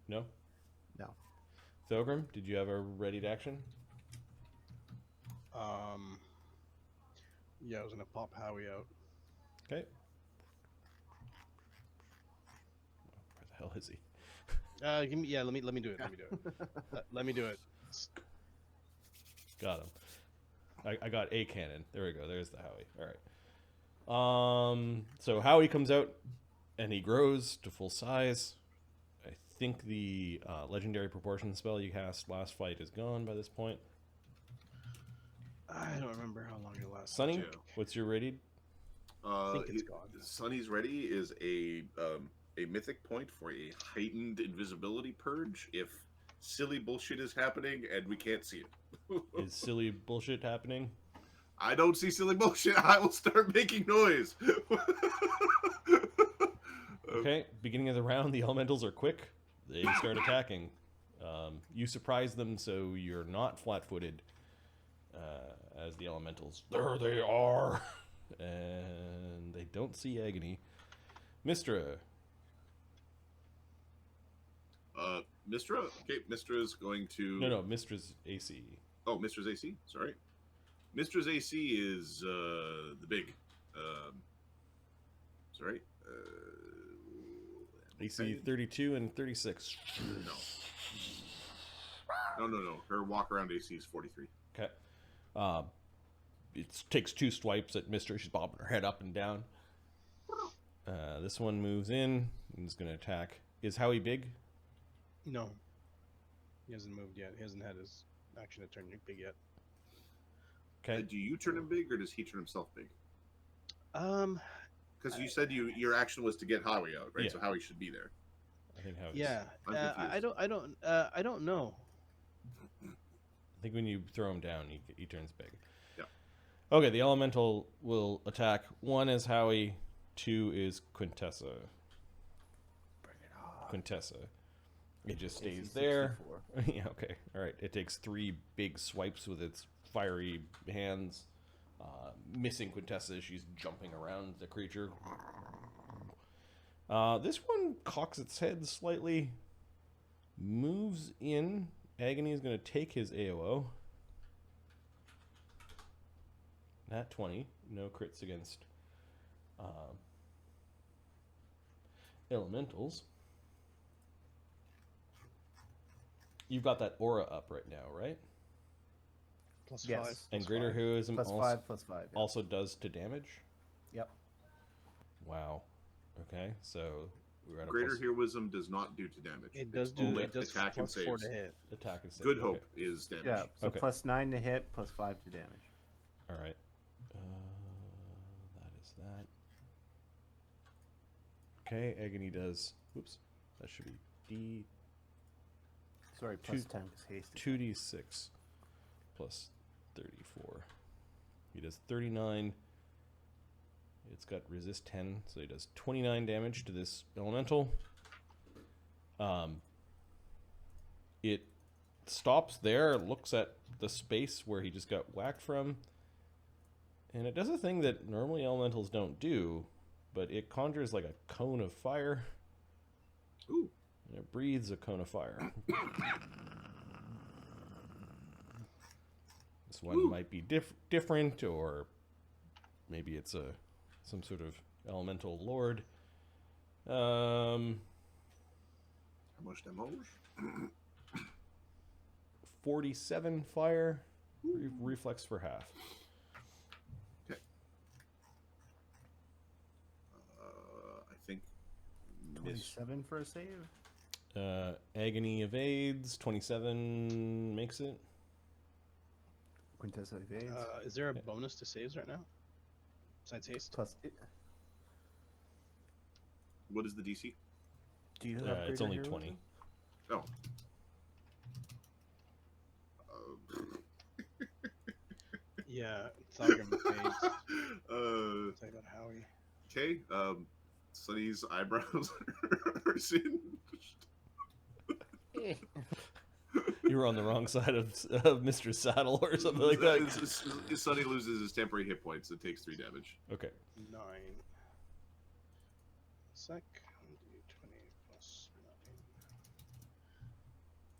No. No. Thogrim, did you have a readied action? Yeah, I was gonna pop Howie out. Okay. Where the hell is he? Give me, yeah, let me do it. Let me do it. Let me do it. Got him. I got a cannon. There we go. There's the Howie. All right. So Howie comes out, and he grows to full size. I think the legendary proportion spell you cast last fight is gone by this point. I don't remember how long it lasts. Sonny, Yeah. what's your rated? I think it's gone. Sonny's Ready is a mythic point for a heightened invisibility purge if silly bullshit is happening and we can't see it. Is silly bullshit happening? I don't see silly bullshit. I will start making noise. Okay, beginning of the round, the elementals are quick. They start attacking. You surprise them, so you're not flat-footed. As the elementals, there they are, and they don't see Agony. Mistra. Mistra? Okay, Mistra is going to... No, Mistra's AC. Oh, Mistra's AC? Sorry. Mistra's AC is the big... sorry. AC 32 and 36. No. Her walk-around AC is 43. Okay. It takes 2 swipes at Mistra. She's bobbing her head up and down. This one moves in and is going to attack. Is Howie big? No. He hasn't moved yet. He hasn't had his action to turn big yet. Okay. Do you turn him big, or does he turn himself big? Because you I- said your action was to get Howie out, right? Yeah. So Howie should be there. I think Howie's... Yeah. I'm I don't know. I think when you throw him down, he turns big. Yeah. Okay, the elemental will attack. 1 is Howie, 2 is Quintessa. Bring it on. Quintessa. It just stays AC there. 64. Yeah, okay. All right. It takes 3 big swipes with its fiery hands. Missing Quintessa as she's jumping around the creature. This one cocks its head slightly. Moves in. Agony is going to take his AOO. Nat 20. No crits against elementals. You've got that aura up right now, right? Plus Yes. 5. And Plus greater 5. heroism Plus also, 5, plus 5. Yeah. also does to damage. Yep. Wow. Okay, so we're at a Greater plus heroism does not do to damage. It does It's do. only It does attack and plus 4 to saves. hit. attack and save. Good Okay. hope is damage. Yeah. So Okay. plus 9 to hit, plus 5 to damage. All right. That is that. Okay, Agony does. Oops, that should be D Sorry, plus Two- 10 because haste. 2d6 plus 34. He does 39. It's got resist 10, so he does 29 damage to this elemental. It stops there, looks at the space where he just got whacked from, and it does a thing that normally elementals don't do, but it conjures like a cone of fire, Ooh. and it breathes a cone of fire. This one Ooh. might be different, or maybe it's some sort of elemental lord. How much damage? 47 fire, reflex for half. Okay. I think. 27 for a save. Agony evades, 27 makes it. Quintessa evades. Is there a bonus to saves right now? Besides haste? Plus, What is the DC? do you have It's greater only heroism? 20. Oh. Yeah, Thogrim fades. Uh, Talk about Howie. okay. Sonny's eyebrows are singed. You were on the wrong side of Mr. Saddle or something like that. Sonny loses his temporary hit points. It takes 3 damage. Okay. 9. Sec. 20 plus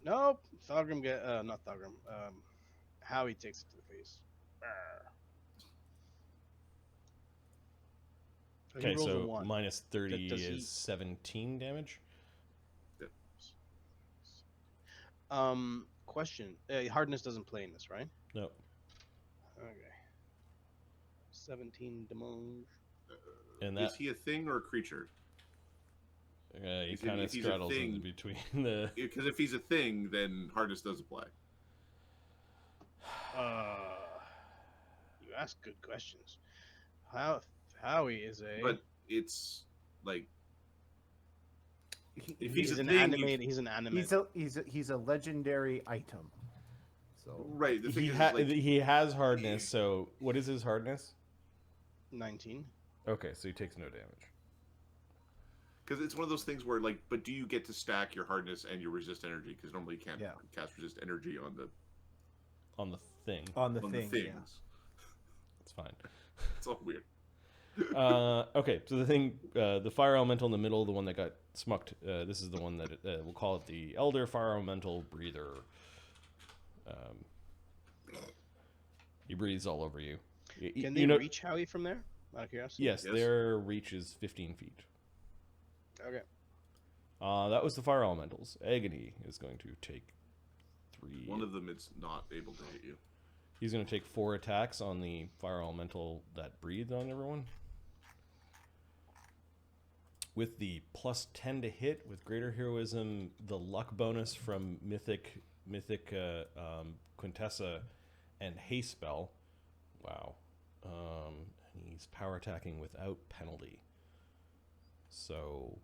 9. Nope. Thogrim get not Thogrim. Howie takes it to the face. He Okay, rolls a so 1. minus 30 Does is he- 17 damage. question. Hardness doesn't play in this, right? No. Okay. 17 damage. And Is that he a thing or a creature? he If kind of he's a straddles thing- in between the. Because if he's a thing, then hardness does apply. You ask good questions. Howie is a. But it's like He- if he- he's He's a an thing, animate. He's an animate. he's a legendary item. So right. The thing He, is, ha- like, he has hardness, so what is his hardness? 19. Okay, so he takes no damage. because it's one of those things where, like, but do you get to stack your hardness and your resist energy? Because normally you can't Yeah. cast resist energy on the Thing. on the on thing. the Yeah. things. It's fine. It's all weird. Okay, so the thing, the fire elemental in the middle, the one that got smucked, this is the one that we'll call it the Elder Fire Elemental Breather. He breathes all over you. Can they reach Howie from there? Out of curiosity. Yes, Yes. their reach is 15 feet. Okay. That was the fire elementals. Agony is going to take 3. One of them is not able to hit you. He's going to take 4 attacks on the fire elemental that breathed on everyone. With the plus 10 to hit, with greater heroism, the luck bonus from Mythic Quintessa and Haste Spell. Wow. And he's power attacking without penalty. So,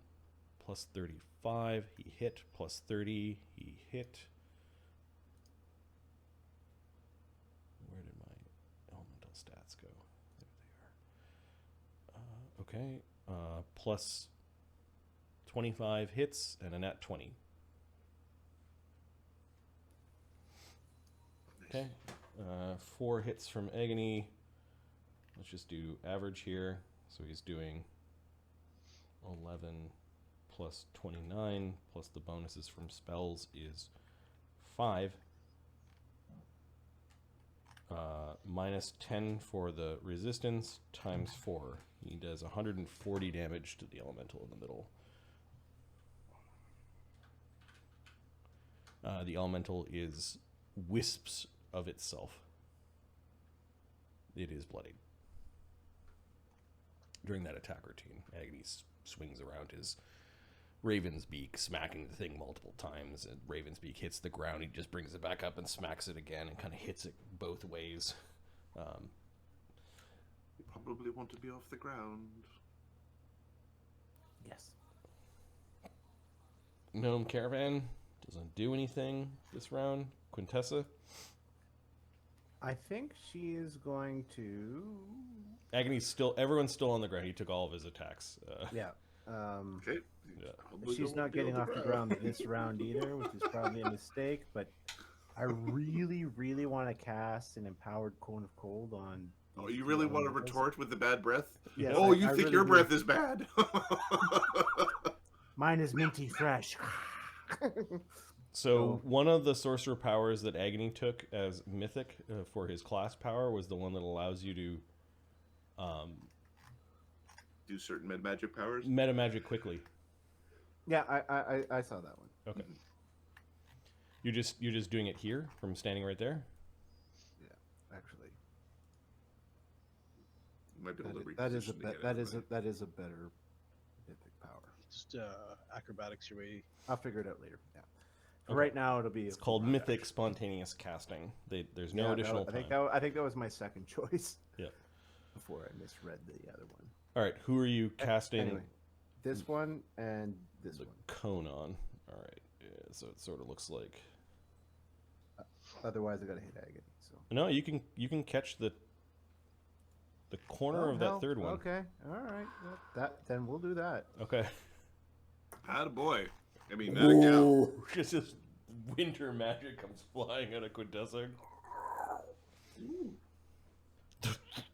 plus 35, he hit. Plus 30, he hit. Where did my elemental stats go? There they are. Okay. Plus 25 hits and a nat 20. Okay. 4 hits from Agony. Let's just do average here. So he's doing 11 plus 29 plus the bonuses from spells is 5. Minus 10 for the resistance times 4. He does 140 damage to the elemental in the middle. The elemental is wisps of itself. It is bloodied. During that attack routine, Agony swings around his Raven's Beak, smacking the thing multiple times. And Raven's Beak hits the ground. He just brings it back up and smacks it again and kind of hits it both ways. You probably want to be off the ground. Yes. Gnome Caravan doesn't do anything this round. Quintessa. I think she is going to. Agony's still. Everyone's still on the ground. He took all of his attacks. Yeah. Okay. Yeah. Probably She's don't not want to be getting off the ground this round either, which is probably a mistake. But I really, really want to cast an empowered cone of cold on. Oh, these you two really want to elementals. retort with the bad breath? Yes, Oh, I you think really your do. breath is bad? Mine is minty fresh. So one of the sorcerer powers that Agony took as mythic for his class power was the one that allows you to Do certain med magic powers? meta magic quickly. Yeah, I saw that one. Okay. You're just doing it here from standing right there. Actually, You might be able to that is reposition to get that everybody. is a better mythic power. Just acrobatics your way. I'll figure it out later. Yeah. For Okay. Right now, it'll be. It's called mythic spontaneous casting. There's no additional time. I think that was my second choice. Yeah. Before I misread the other one. All right. Who are you casting Anyway, this one and this the one. cone on? All right. Yeah, so it sort of looks like. Otherwise, I gotta hit agony. So. No, you can catch the corner of that hell. third one. Okay. All right. Well, then we'll do that. Okay. Attaboy. I mean, that gal. Just this winter magic comes flying out of Quintessa.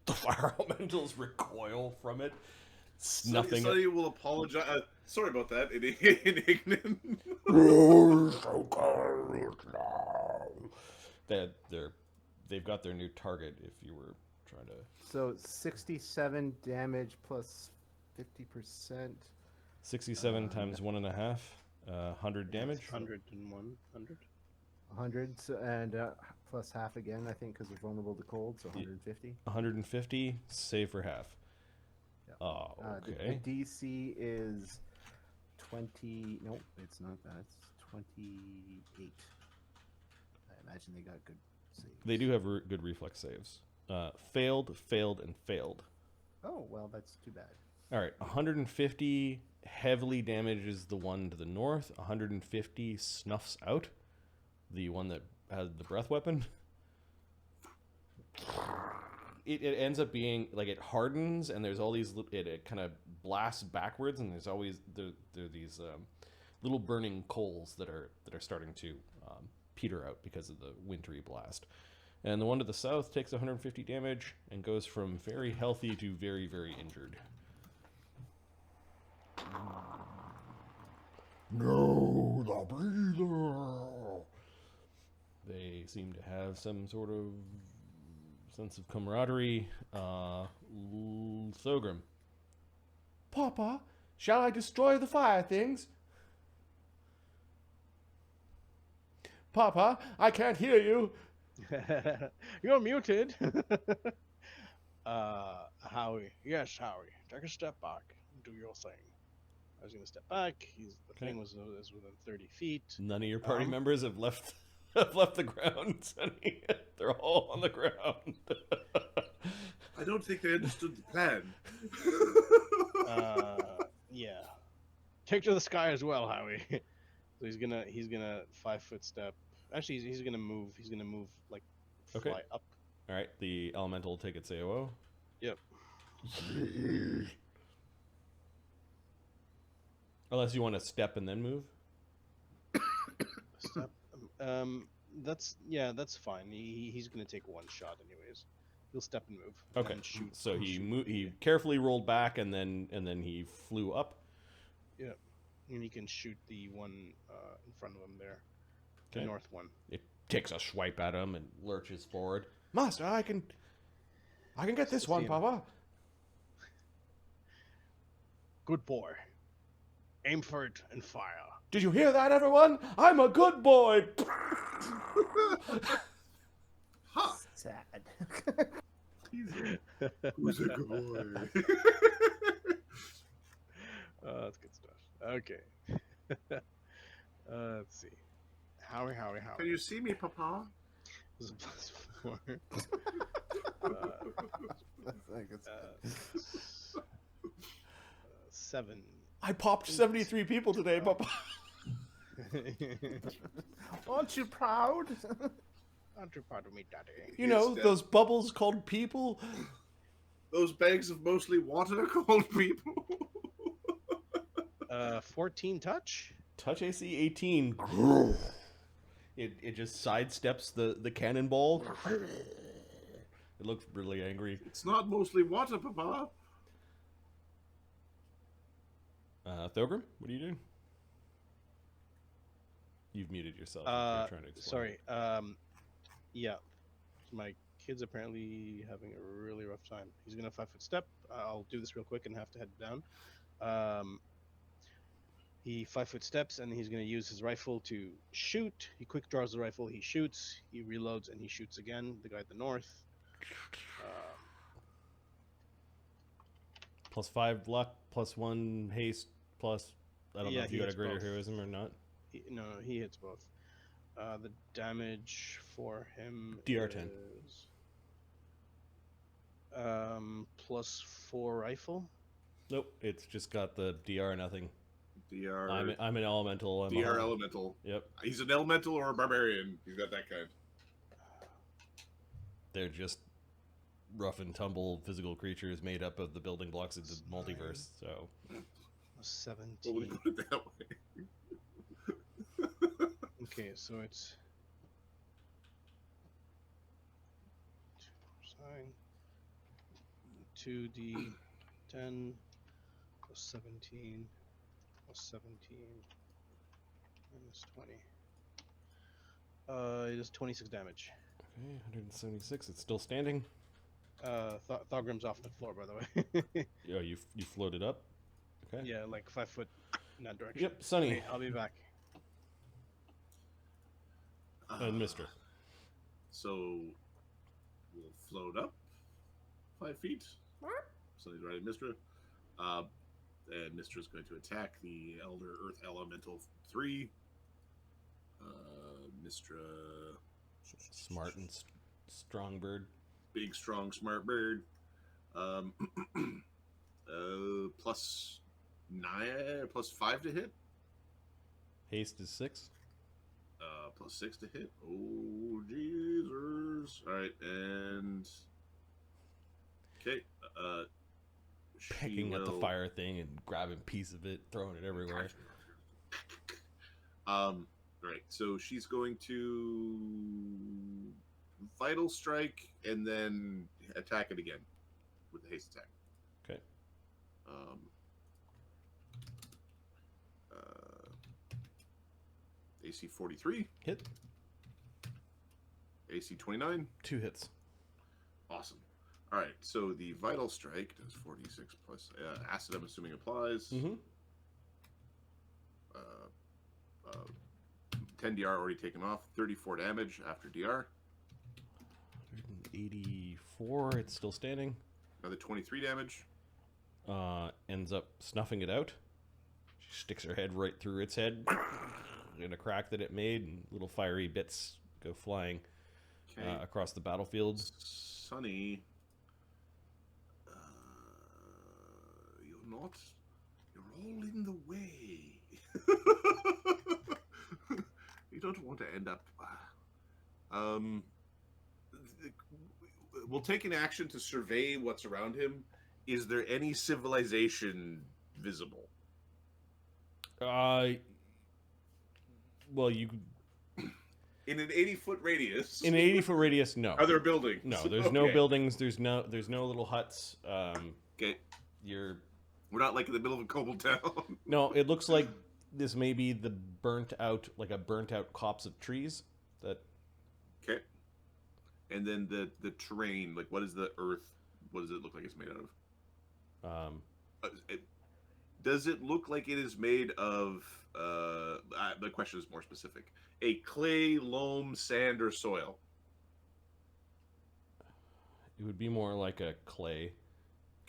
The fire elementals recoil from it, snuffing Somebody will apologize. Sorry about that. Indignant. They've got their new target. If you were trying to So 67 damage plus 50%. 67 times 1.5, 100 damage. 101. 100. 100 and plus half again, I think, because they're vulnerable to cold, so 150. 150, save for half. Yeah. Oh, The okay. DC is 20. Nope, it's not that. It's 28. I imagine they got good saves. They do have good reflex saves. Failed, failed, and failed. Oh, well, that's too bad. All right, 150 heavily damages the one to the north. 150 snuffs out the one that had the breath weapon. It ends up being like it hardens, and there's all these. It kind of blasts backwards, and there's always there are these little burning coals that are starting to peter out because of the wintry blast. And the one to the south takes 150 damage and goes from very healthy to very, very injured. No, the breather. They seem to have some sort of sense of camaraderie. Thogrim. Papa, shall I destroy the fire things? Papa, I can't hear you. You're muted. Howie. Yes, Howie. Take a step back and do your thing. I was going to step back. The thing was within 30 feet. None of your party members have left the ground, Sonny. They're all on the ground. I don't think they understood the plan. Yeah. Take to the sky as well, Howie. So he's gonna 5-foot step. Actually, he's gonna move. He's gonna move like fly up. All right. The elemental will take its AOO. Yep. Unless you want to step and then move. Step. That's fine. He's gonna take one shot anyways. He'll step and move. And Okay. then shoot. So he carefully rolled back and then he flew up. Yeah. And he can shoot the one in front of him there. The Okay. north one. It takes a swipe at him and lurches forward. Master, I can get this one, Papa. Good boy. Aim for it and fire. Did you hear that, everyone? I'm a good boy. Ha! Sad. Who's a good boy? That's good stuff. Okay. Let's see. Howie. Can you see me, Papa? This is +4. That's 7. I popped 73 people today, Papa. Aren't you proud? Aren't you proud of me, Daddy? You know, those bubbles called people. Those bags of mostly water called people. 14 touch. Touch AC 18. It just sidesteps the cannonball. It looks really angry. It's not mostly water, Papa. Thogrim, what are you doing? You've muted yourself. If you're trying to explain. Sorry. Yeah. My kid's apparently having a really rough time. He's gonna 5-foot step. I'll do this real quick and have to head down. He 5-foot steps and he's gonna use his rifle to shoot. He quick draws the rifle. He shoots. He reloads and he shoots again. The guy at the north. +5 luck, +1 haste, plus I don't know Yeah, if he you got a hits greater both. heroism or not. No, he hits both. The damage for him DR10. is +4 rifle. Nope, it's just got the DR nothing. DR. I'm an elemental. I'm DR elemental. Yep, He's an elemental or a barbarian. He's got that kind. they're just rough and tumble physical creatures made up of the building blocks of the multiverse. So 17. What would you put it that way? Okay, so it's 2d10 plus 17 plus 17 minus 20. It is 26 damage. okay, 176. It's still standing. Thogrim's off the floor, by the way. Oh, you floated up. Okay. Yeah, like 5 foot in that direction. Yep, Sonny. Okay, I'll be back. And Mister. So we'll float up 5 feet. So he's riding Mistra. And Mistra is going to attack the Elder Earth Elemental 3. Mistra. Smart and strong bird. Big, strong, smart bird. Plus 9, plus 5 to hit. Haste is 6. Plus 6 to hit. Oh, Jesus. All right, and... Okay. Pecking at the fire thing and grabbing a piece of it, throwing it everywhere. Right, so she's going to Vital Strike and then attack it again with the haste attack. Okay. AC 43. Hit. AC 29. 2 hits. Awesome. All right, so the Vital Strike does 46 plus acid, I'm assuming, applies. Mm-hmm. 10 DR already taken off. 34 damage after DR. 184. It's still standing. Another 23 damage. Ends up snuffing it out. She sticks her head right through its head in a crack that it made, and little fiery bits go flying across the battlefield. Sonny, you're all in the way. You don't want to end up. We'll take an action to survey what's around him. Is there any civilization visible? Well, you in an 80-foot radius. In an 80-foot radius, no. Are there buildings? No, there's no buildings. There's no little huts. Okay. We're not like in the middle of a kobold town. No, it looks like this may be the burnt out copse of trees. Okay. And then the terrain, like what is the earth? What does it look like it's made out of? Does it look like it is made of? The question is more specific. A clay, loam, sand, or soil? It would be more like a clay.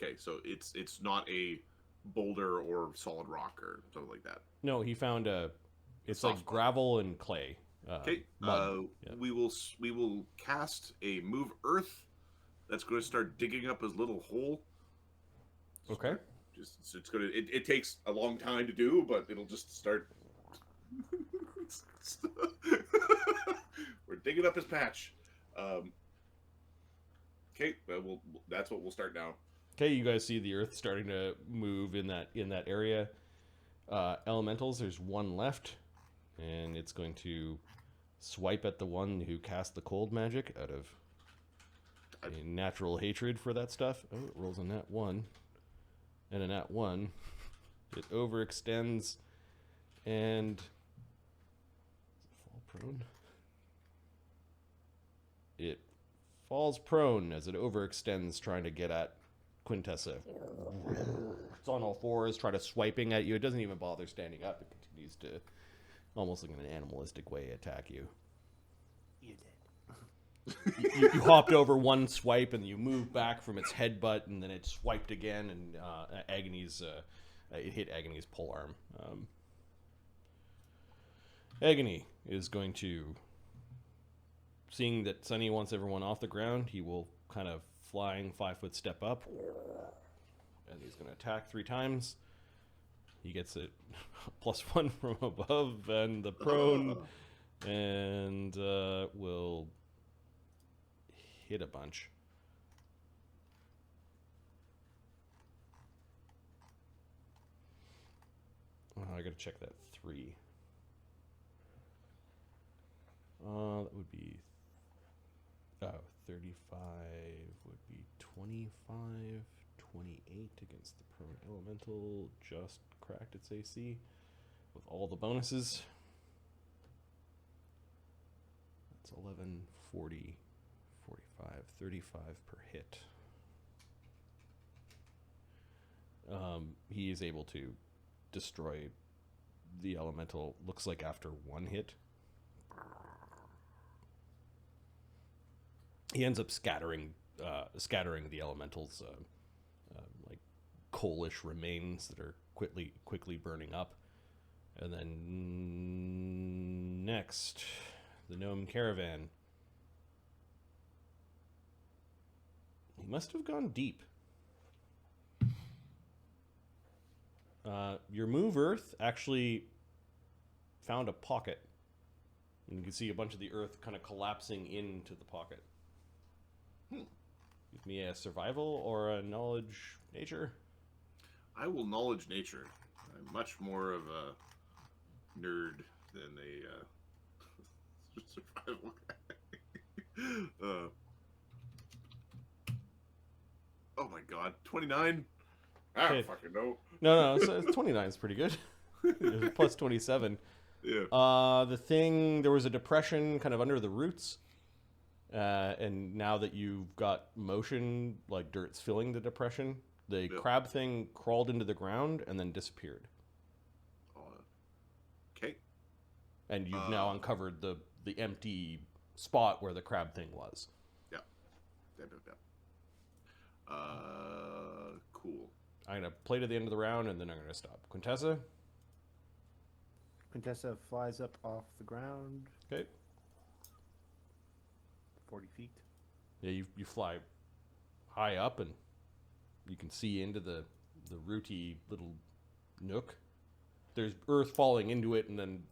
Okay, so it's not a boulder or solid rock or something like that. No, he found it's like gravel and clay. Okay, we will cast a move earth. That's going to start digging up his little hole. Okay. It takes a long time to do, but it'll just start. We're digging up his patch. Okay, that's what we'll start now. Okay, you guys see the earth starting to move in that area. Elementals, there's one left, and it's going to swipe at the one who cast the cold magic out of a natural hatred for that stuff. Oh, it rolls a nat 1. And a nat 1. It overextends and... fall prone? It falls prone as it overextends trying to get at Quintessa. It's on all fours, trying to swiping at you. It doesn't even bother standing up. It continues to, almost like in an animalistic way, attack you. You did. You hopped over one swipe and you move back from its headbutt, and then it swiped again, and it hit Agony's polearm. Agony is going to, seeing that Sunny wants everyone off the ground, he will kind of flying 5-foot step up, and he's going to attack 3 times. He gets it +1 from above and the prone, and will hit a bunch. I gotta check that 3. That would be 35 would be 25, 28 against the prone elemental. Just cracked its AC with all the bonuses. That's 11, 40, 45, 35 per hit. He is able to destroy the elemental, looks like after 1 hit. he ends up scattering the elementals, like coalish remains that are quickly burning up. And then next, the gnome caravan. He must have gone deep. Your move earth actually found a pocket. And you can see a bunch of the earth kind of collapsing into the pocket. Give me a survival or a knowledge nature. I will knowledge nature. I'm much more of a nerd than a survival guy. Oh my god, 29? I Okay. don't fucking know. No, so 29 is pretty good. Plus 27. Yeah. The thing, there was a depression kind of under the roots. And now that you've got motion, like dirt's filling the depression, the crab thing crawled into the ground and then disappeared. Okay. And you've now uncovered the empty spot where the crab thing was. Yeah. Cool. I'm going to play to the end of the round, and then I'm going to stop. Quintessa? Quintessa flies up off the ground. Okay. 40 feet. Yeah, you fly high up, and you can see into the rooty little nook. There's earth falling into it, and then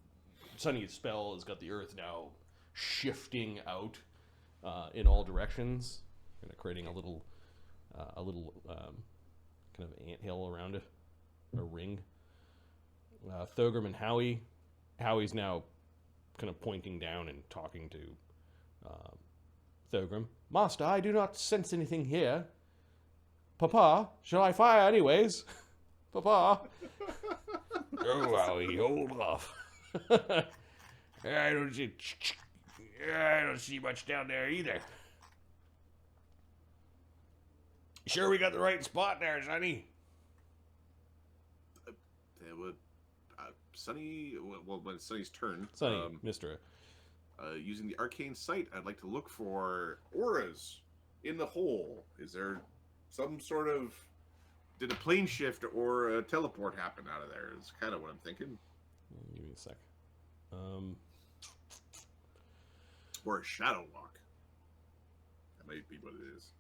Sunny's spell has got the earth now shifting out in all directions, kind of creating a little kind of anthill around it, a ring. Thogrim and Howie. Howie's now kind of pointing down and talking to Thogrim. Master, I do not sense anything here. Papa, shall I fire anyways? Papa. Oh, Howie, hold off. I don't see much down there either. Sure we got the right spot there, Sonny? Sunny, well, when it's Sunny's turn. Sunny, Mr. Using the arcane sight, I'd like to look for auras in the hole. Is there some sort of... Did a plane shift or a teleport happen out of there? Is kind of what I'm thinking. Give me a sec. Or a shadow walk. That might be what it is.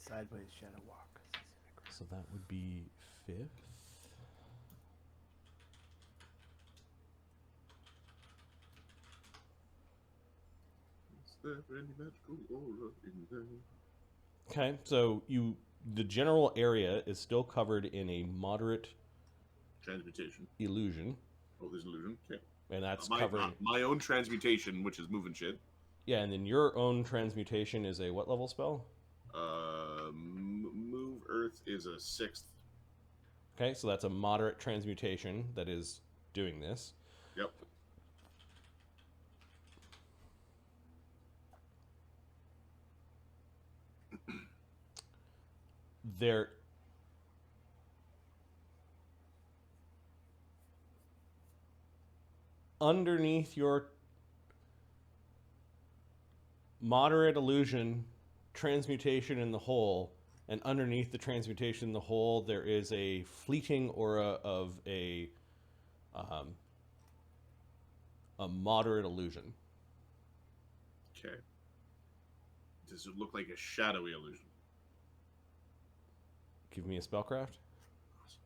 Sideways shadow walk. So that would be 5th. Is there any magical aura in there? Okay, so the general area is still covered in a moderate Transmutation. illusion, Oh, there's illusion. Okay. and that's my covered. my own transmutation, which is moving shit. Yeah, and then your own transmutation is a what level spell? Move Earth is a 6th. Okay, so that's a moderate transmutation that is doing this. Yep. There underneath your moderate illusion transmutation in the hole, and underneath the transmutation in the hole, there is a fleeting aura of a moderate illusion. Okay. Does it look like a shadowy illusion? Give me a spellcraft. Awesome.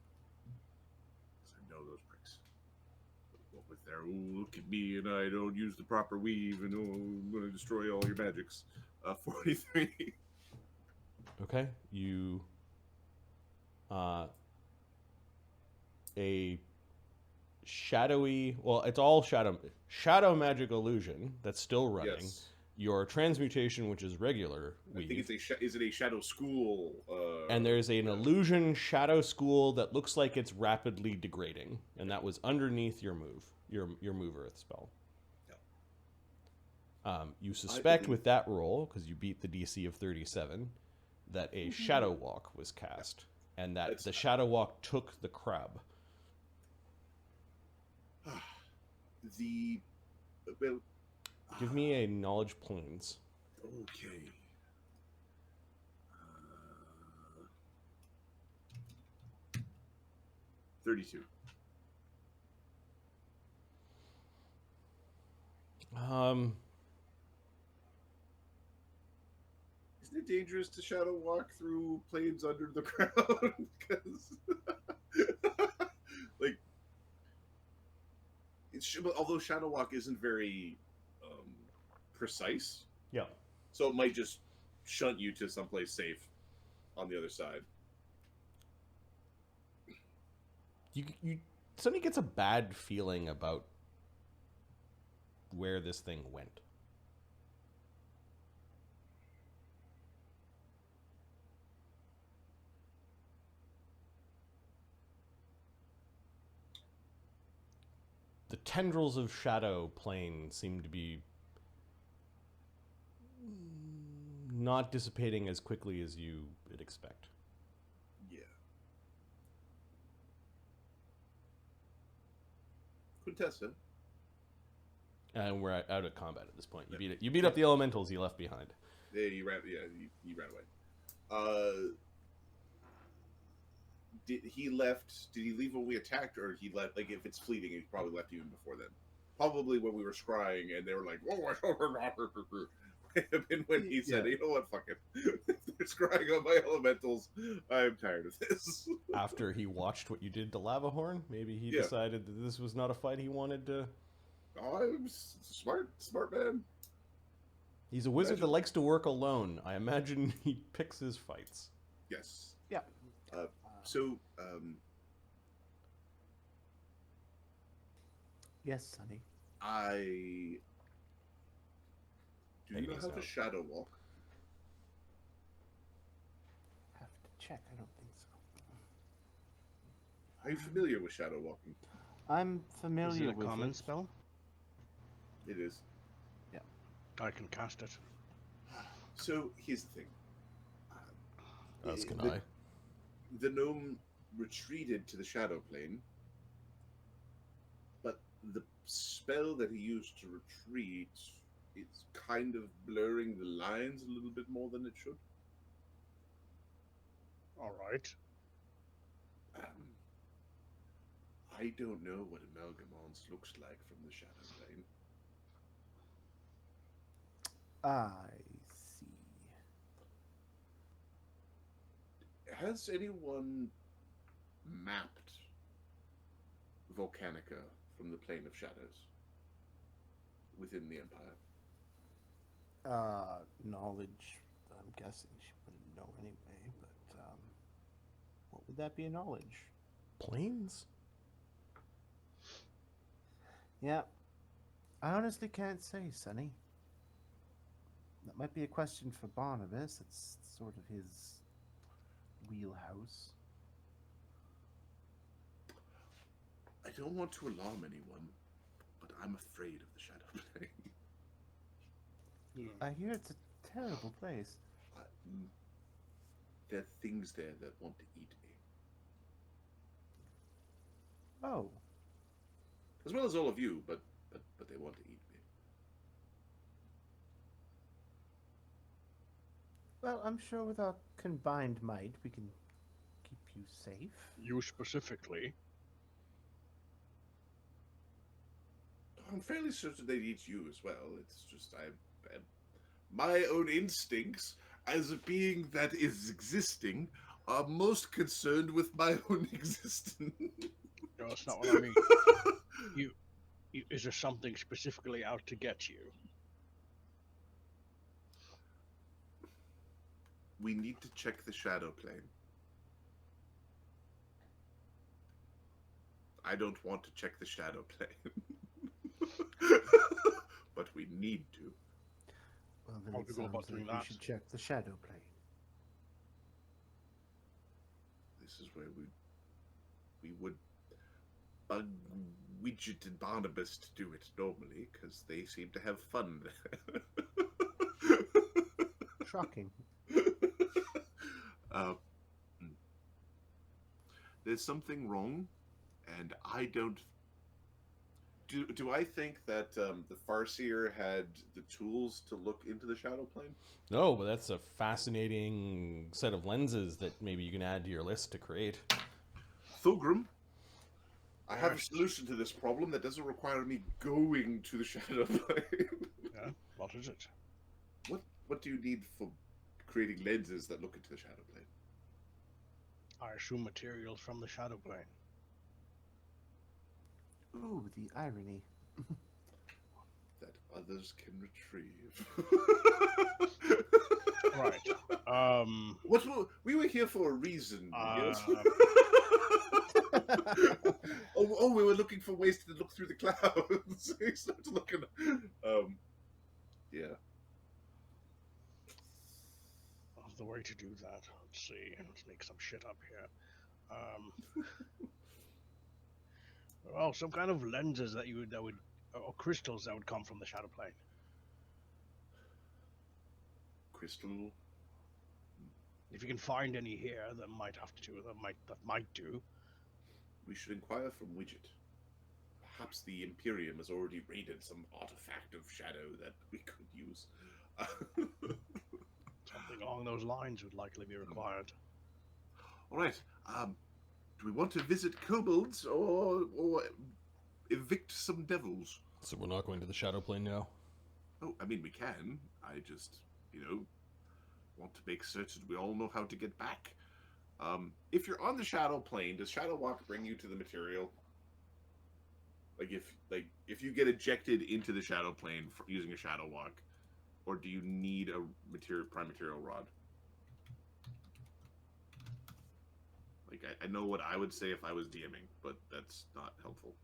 'Cause I know those pricks. What with their, "Ooh, look at me and I don't use the proper weave and I'm going to destroy all your magics." 43. Okay, you a shadowy, well, it's all shadow magic illusion that's still running. Yes. Your transmutation, which is regular I weave, think it's is it a shadow school? and there's an illusion shadow school that looks like it's rapidly degrading, and that was underneath your move earth spell. You suspect with that roll, because you beat the DC of 37, that a shadow walk was cast, and that the shadow walk took the crab. Well, Give me a knowledge planes. Okay. 32. Isn't it dangerous to shadow walk through planes under the ground? Because, like, although shadow walk isn't very precise, Yeah. so it might just shunt you to someplace safe on the other side. Somebody gets a bad feeling about where this thing went. The tendrils of shadow plane seem to be not dissipating as quickly as you would expect. Yeah. Quintessa. And we're out of combat at this point. You beat up the elementals you left behind. Yeah, you ran. Yeah, you ran away. Did he leave when we attacked, or he left? Like, if it's fleeting, he probably left even before then. Probably when we were scrying, and they were like, "Oh, and when he said, "You know what? Fuck it. They're scrying on my elementals. I'm tired of this." After he watched what you did to Lavahorn, maybe he decided that this was not a fight he wanted to. Oh, I'm smart man. He's a wizard that likes to work alone. I imagine he picks his fights. Yes. Yeah. So, Yes, Sonny. Do you know how to shadow walk? Have to check. I don't think so. Are you familiar with shadow walking? I'm familiar Is it a with common it. spell? It is. Yeah. I can cast it. So here's the thing. As can I. The gnome retreated to the shadow plane, but the spell that he used to retreat is kind of blurring the lines a little bit more than it should. All right. I don't know what Amalgamance looks like from the shadow plane. I see. Has anyone mapped Volcanica from the plane of shadows within the Empire? Knowledge. I'm guessing she wouldn't know anyway, but what would that be a knowledge? Planes? Yeah. I honestly can't say, Sonny. That might be a question for Barnabas. It's sort of his wheelhouse. I don't want to alarm anyone, but I'm afraid of the shadow plane. I hear it's a terrible place. There are things there that want to eat me. Oh. As well as all of you, but they want to eat me. Well, I'm sure with our combined might, we can keep you safe. You specifically. I'm fairly certain they'd eat you as well. It's just my own instincts as a being that is existing are most concerned with my own existence. No, that's not what I mean. Is there something specifically out to get you? We need to check the shadow plane. I don't want to check the shadow plane. But we need to. Well, then How it to go about sounds like doing we that? should check the shadow plane. This is where we would bug Widget and Barnabas to do it normally, because they seem to have fun there. Shocking. There's something wrong, and I don't... Do I think that the Farseer had the tools to look into the shadow plane? No, but that's a fascinating set of lenses that maybe you can add to your list to create. Thogrim, I have a solution to this problem that doesn't require me going to the shadow plane. Yeah, what is it? What do you need for creating lenses that look into the shadow plane? I assume materials from the shadow plane. Ooh, the irony. That others can retrieve. Right. We were here for a reason. Yes? Uh, we were looking for ways to look through the clouds. He starts looking. Yeah. the way to do that. Let's see. Let's make some shit up here. Well, some kind of lenses that would or crystals that would come from the shadow plane. Crystal. If you can find any here, that might do. We should inquire from Widget. Perhaps the Imperium has already raided some artifact of shadow that we could use. Something along those lines would likely be required. All right. Do we want to visit kobolds or evict some devils? So we're not going to the shadow plane now? Oh, I mean, we can. I just, want to make certain we all know how to get back. If you're on the shadow plane, does Shadow Walk bring you to the material? If you get ejected into the shadow plane for using a Shadow Walk, or do you need a prime material rod? I know what I would say if I was DMing, but that's not helpful.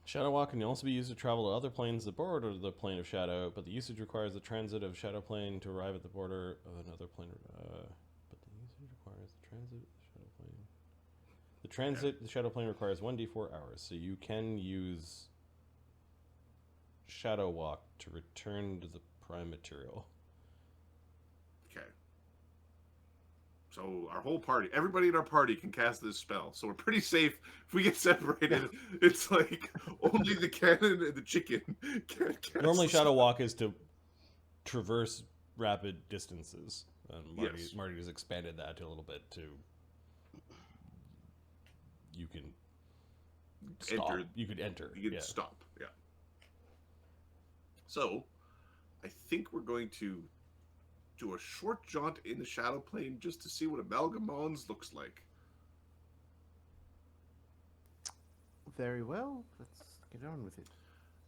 Shadow Walk can also be used to travel to other planes that border the plane of shadow, but the usage requires the transit of shadow plane to arrive at the border of another plane. But the usage requires the transit of the shadow plane. The transit, the shadow plane requires 1d4 hours, so you can use Shadow Walk to return to the prime material. Okay. So our whole party, everybody in our party can cast this spell. So we're pretty safe. If we get separated, it's like only the cannon and the chicken can cast. Normally, Shadow Walk is to traverse rapid distances. And Marty has expanded that to a little bit to you can stop. You could enter. You can stop. Yeah. So I think we're going to do a short jaunt in the shadow plane just to see what Amalgamons looks like. Very well. Let's get on with it.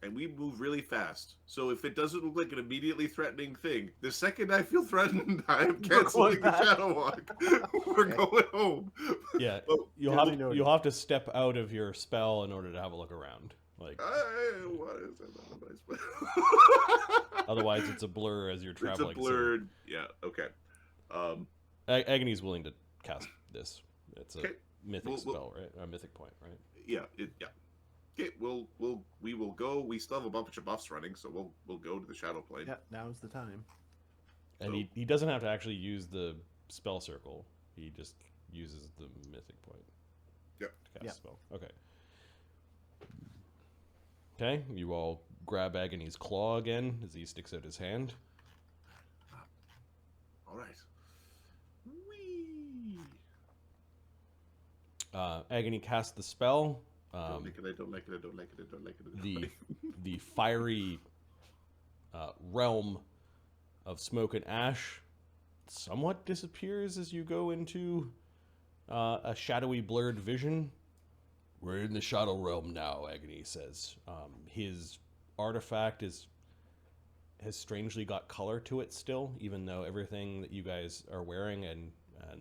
And we move really fast. So if it doesn't look like an immediately threatening thing, the second I feel threatened, I am canceling the Shadow Walk. We're going home. Yeah, Well, you'll have to step out of your spell in order to have a look around. What is that? Otherwise, it's a blur as you're traveling. It's a blurred. Yeah. Okay. Agony's willing to cast this. It's a okay. mythic spell, right? A mythic point, right? Yeah. Yeah. Okay. We will go. We still have a bunch of buffs running, so we'll go to the shadow plane. Yeah. Now's the time. And he doesn't have to actually use the spell circle. He just uses the mythic point. Yep. To cast a spell. Okay. Okay, you all grab Agony's claw again as he sticks out his hand. All right. Whee! Agony casts the spell. I don't like it. I don't like it. The fiery realm of smoke and ash somewhat disappears as you go into a shadowy, blurred vision. We're in the shadow realm now, Agony says. His artifact has strangely got color to it still, even though everything that you guys are wearing and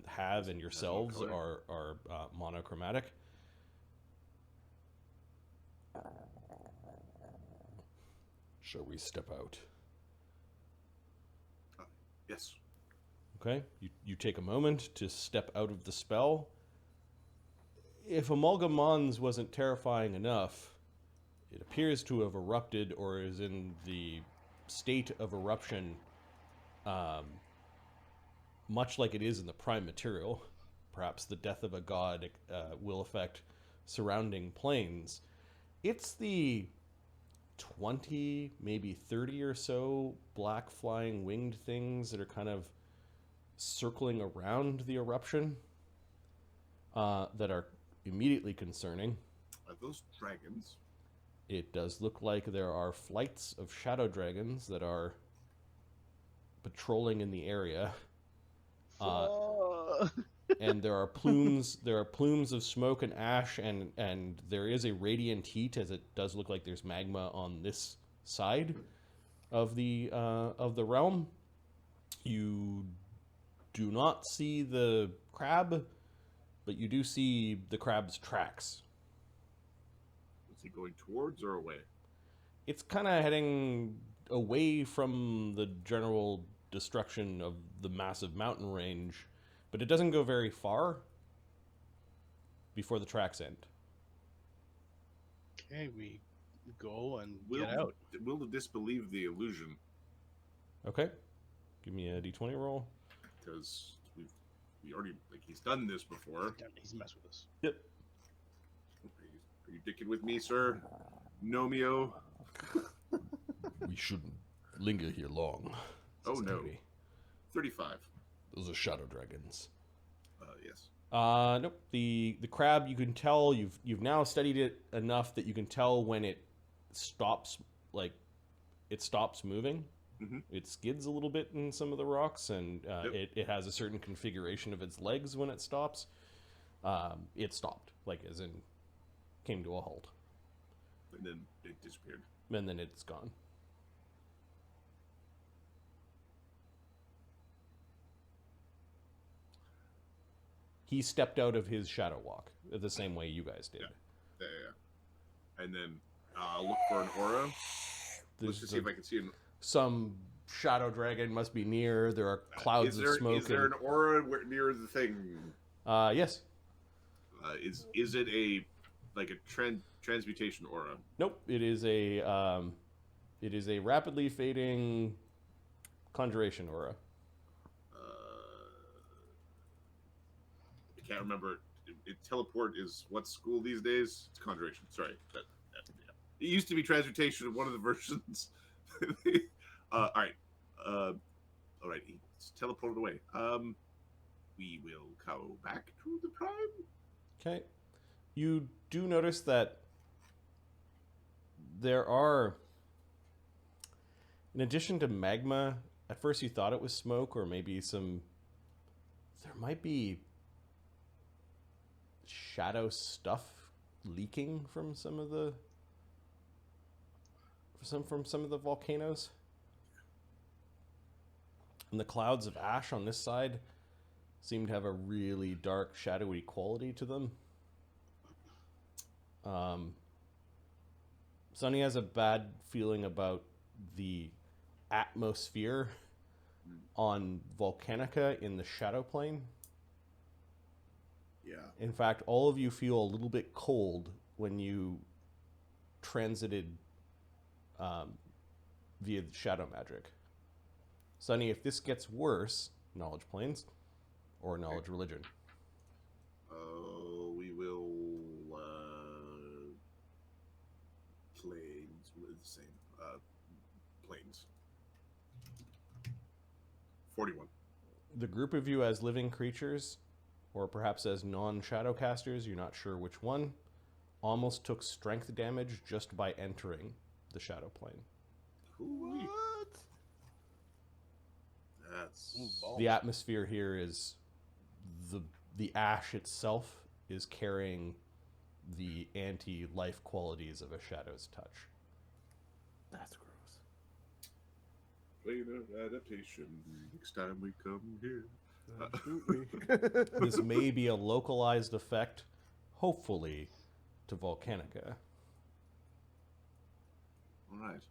have and yourselves are monochromatic. Shall we step out? Yes. Okay, you take a moment to step out of the spell. If Amalgamons wasn't terrifying enough, it appears to have erupted or is in the state of eruption, much like it is in the prime material. perhaps the death of a god will affect surrounding planes. It's the 20, maybe 30 or so black flying winged things that are kind of circling around the eruption that are immediately concerning. Are those dragons? It does look like there are flights of shadow dragons that are patrolling in the area. And there are plumes of smoke and ash, and there is a radiant heat, as it does look like there's magma on this side of the realm. You do not see the crab, but you do see the crab's tracks. Is he going towards or away? It's kind of heading away from the general destruction of the massive mountain range, but it doesn't go very far before the tracks end. Okay, we go and Will get out. Will disbelieve the illusion, Okay, give me a d20 roll. because we already, like, he's done this before. Damn, he's messed with us. Yep. Are you dicking with me, sir? Nomeo? We shouldn't linger here long. Oh, says no. Cody. 35. Those are shadow dragons. Yes. Nope. The crab, you can tell you've now studied it enough that you can tell when it stops, like it stops moving. Mhm. It skids a little bit in some of the rocks, and Yep. it has a certain configuration of its legs when it stops. It stopped, like as in came to a halt, And then it disappeared. and then it's gone. He stepped out of his shadow walk the same way you guys did. Yeah. And then look for an aura. Let's There's just see if I can see an. some shadow dragon must be near. There are clouds of smoke. Is there an aura near the thing? Yes. Is it a transmutation aura? Nope. It is a rapidly fading conjuration aura. I can't remember. Teleport is what school these days? It's conjuration. Sorry. Yeah. It used to be transmutation in one of the versions. All right. All right. It's teleported away. We will go back to the prime. Okay. You do notice that there are, in addition to magma, at first you thought it was smoke or maybe there might be shadow stuff leaking from some of the volcanoes. And the clouds of ash on this side seem to have a really dark, shadowy quality to them. Sonny has a bad feeling about the atmosphere on Volcanica in the shadow plane. Yeah. In fact, all of you feel a little bit cold when you transited via shadow magic. Sonny, if this gets worse, knowledge planes or knowledge religion. We will planes with the same planes. 41. The group of you as living creatures, or perhaps as non-shadow casters, you're not sure which one, almost took strength damage just by entering the shadow plane. What? That's The atmosphere here is the ash itself is carrying the anti-life qualities of a shadow's touch. That's gross. planar adaptation. Next time we come here. This may be a localized effect, hopefully, to Volcanica. All right.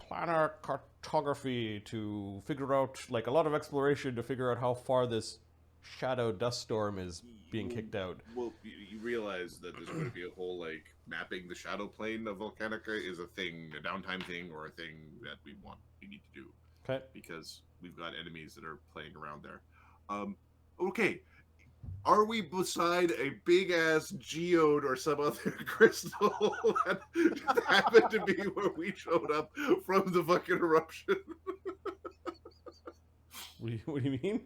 Planar cartography to figure out, like, a lot of exploration to figure out how far this shadow dust storm is being kicked out. Well, you realize that there's going to be a whole, like, mapping the shadow plane of Volcanica is a thing, a downtime thing, or a thing that we need to do. Okay. because we've got enemies that are playing around there. Okay. Are we beside a big ass geode or some other crystal that happened to be where we showed up from the fucking eruption? What do you mean?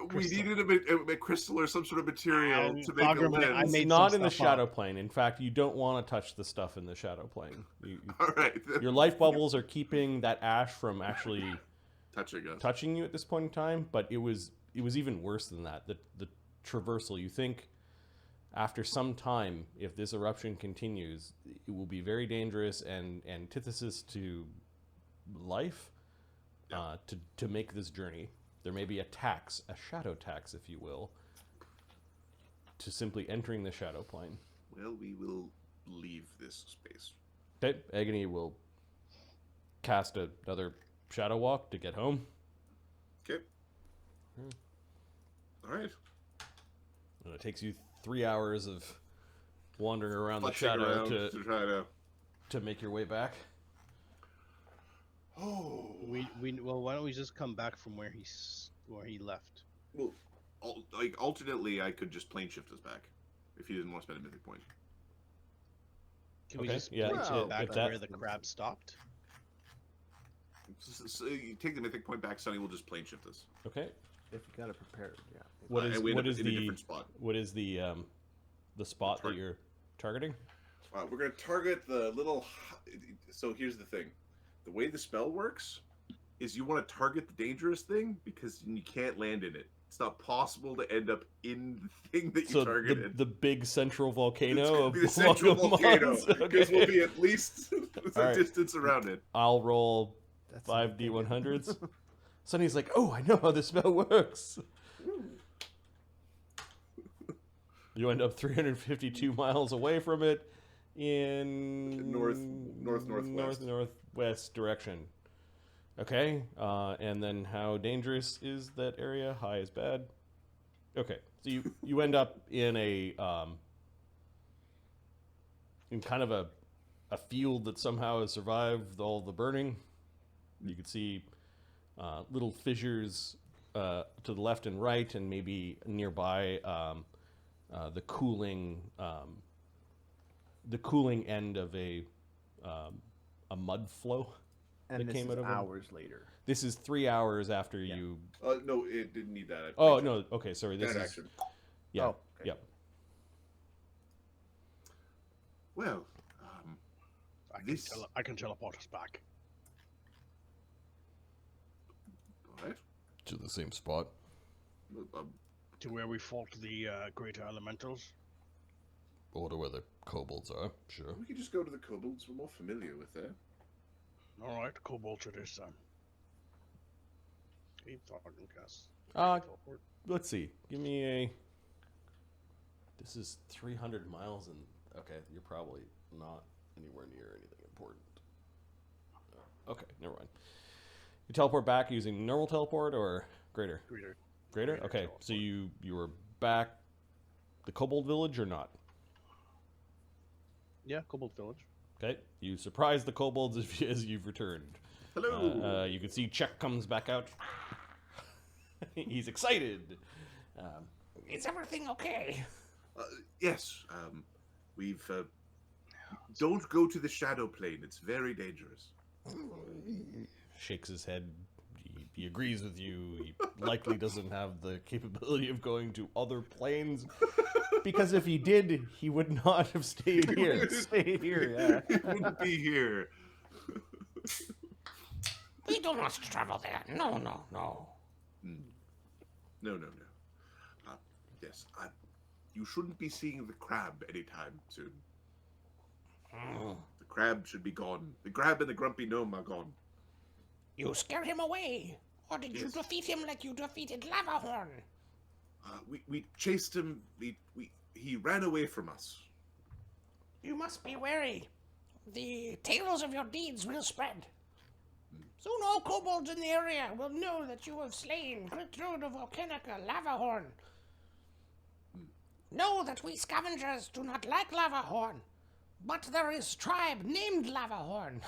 We Crystal. needed a crystal or some sort of material And to make a Thogrim, I lens. It's made not some in the stuff shadow up. plane. In fact, you don't want to touch the stuff in the shadow plane. All right. Your life bubbles are keeping that ash from actually Touching us. touching you at this point in time, but it was even worse than that. The traversal, you think after some time, if this eruption continues, it will be very dangerous and antithesis to life to make this journey. There may be a tax, a shadow tax, if you will, to simply entering the shadow plane. Well, we will leave this space. Okay, Agony will cast another shadow walk to get home. Okay. All right. And it takes you 3 hours of wandering around the Clutching shadow around to try to. to make your way back. Oh. Well, why don't we just come back from where he left? Well, alternately, I could just plane shift us back if he didn't want to spend a mythic point. Can we Okay, just yeah, place well, it back if to that- where the crab stopped? So you take the mythic point back, Sonny will just plane shift us. Okay. If you got it prepared, yeah. What is and we end what up is in a the different spot? what is the spot that you're targeting? We're going to target the little. So here's the thing: the way the spell works is you want to target the dangerous thing because you can't land in it. It's not possible to end up in the thing that you So targeted. the big central It's volcano gonna of be the central volcano Mons? because we'll Okay. be at least the All right. distance around it. I'll roll That's 5 D100s. Sonny's like, oh, I know how this spell works. You end up 352 miles away from it in northwest direction. Okay, and then how dangerous is that area? High is bad. Okay, so you end up in in kind of a field that somehow has survived all the burning. You can see little fissures to the left and right, and maybe nearby the cooling end of a mud flow. And that this came is out of him. hours later. This is 3 hours after you. No, it didn't need that. Oh no. Okay, sorry. This That is action. yeah. Oh, okay. Yep. Well, I can teleport us back. all right. To the same spot. To where we fought the greater elementals. Or to where the kobolds are. Sure. We could just go to the kobolds. We're more familiar with that. All right, cobalt it is then. Keep talking, Cass. Teleport. Let's see. Give me a. This is 300 miles, and okay, you're probably not anywhere near anything important. Okay, never mind. You teleport back using normal teleport or greater? Greater. Greater? Greater Okay, teleport. so you were back the kobold village or not? Yeah, Cobalt Village. Okay, you surprise the kobolds as you've returned. Hello. You can see Czech comes back out. He's excited. Is everything okay? Yes. We've. Don't go to the shadow plane. It's very dangerous. Shakes his head. He agrees with you. He likely doesn't have the capability of going to other planes. Because if he did, he would not have stayed here. Stay here, yeah. He wouldn't be here. We do not travel there. No, no, no. No. Yes. You shouldn't be seeing the crab anytime soon. The crab should be gone. The crab and the grumpy gnome are gone. You scared him away. Or did you Yes. defeat him like you defeated Lavahorn? We chased him. He ran away from us. You must be wary. The tales of your deeds will spread. Soon all kobolds in the area will know that you have slain Gertrude of Volcanica, Lavahorn. Know that we scavengers do not like Lavahorn, but there is tribe named Lavahorn.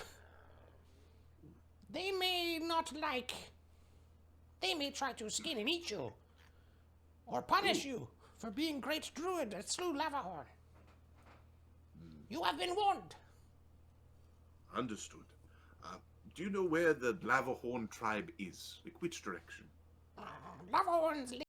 they may not like. They may try to skin and eat you, or punish you for being great druid that slew Lavahorn. You have been warned. Understood. Do you know where the Lavahorn tribe is? Like which direction? Lavahorns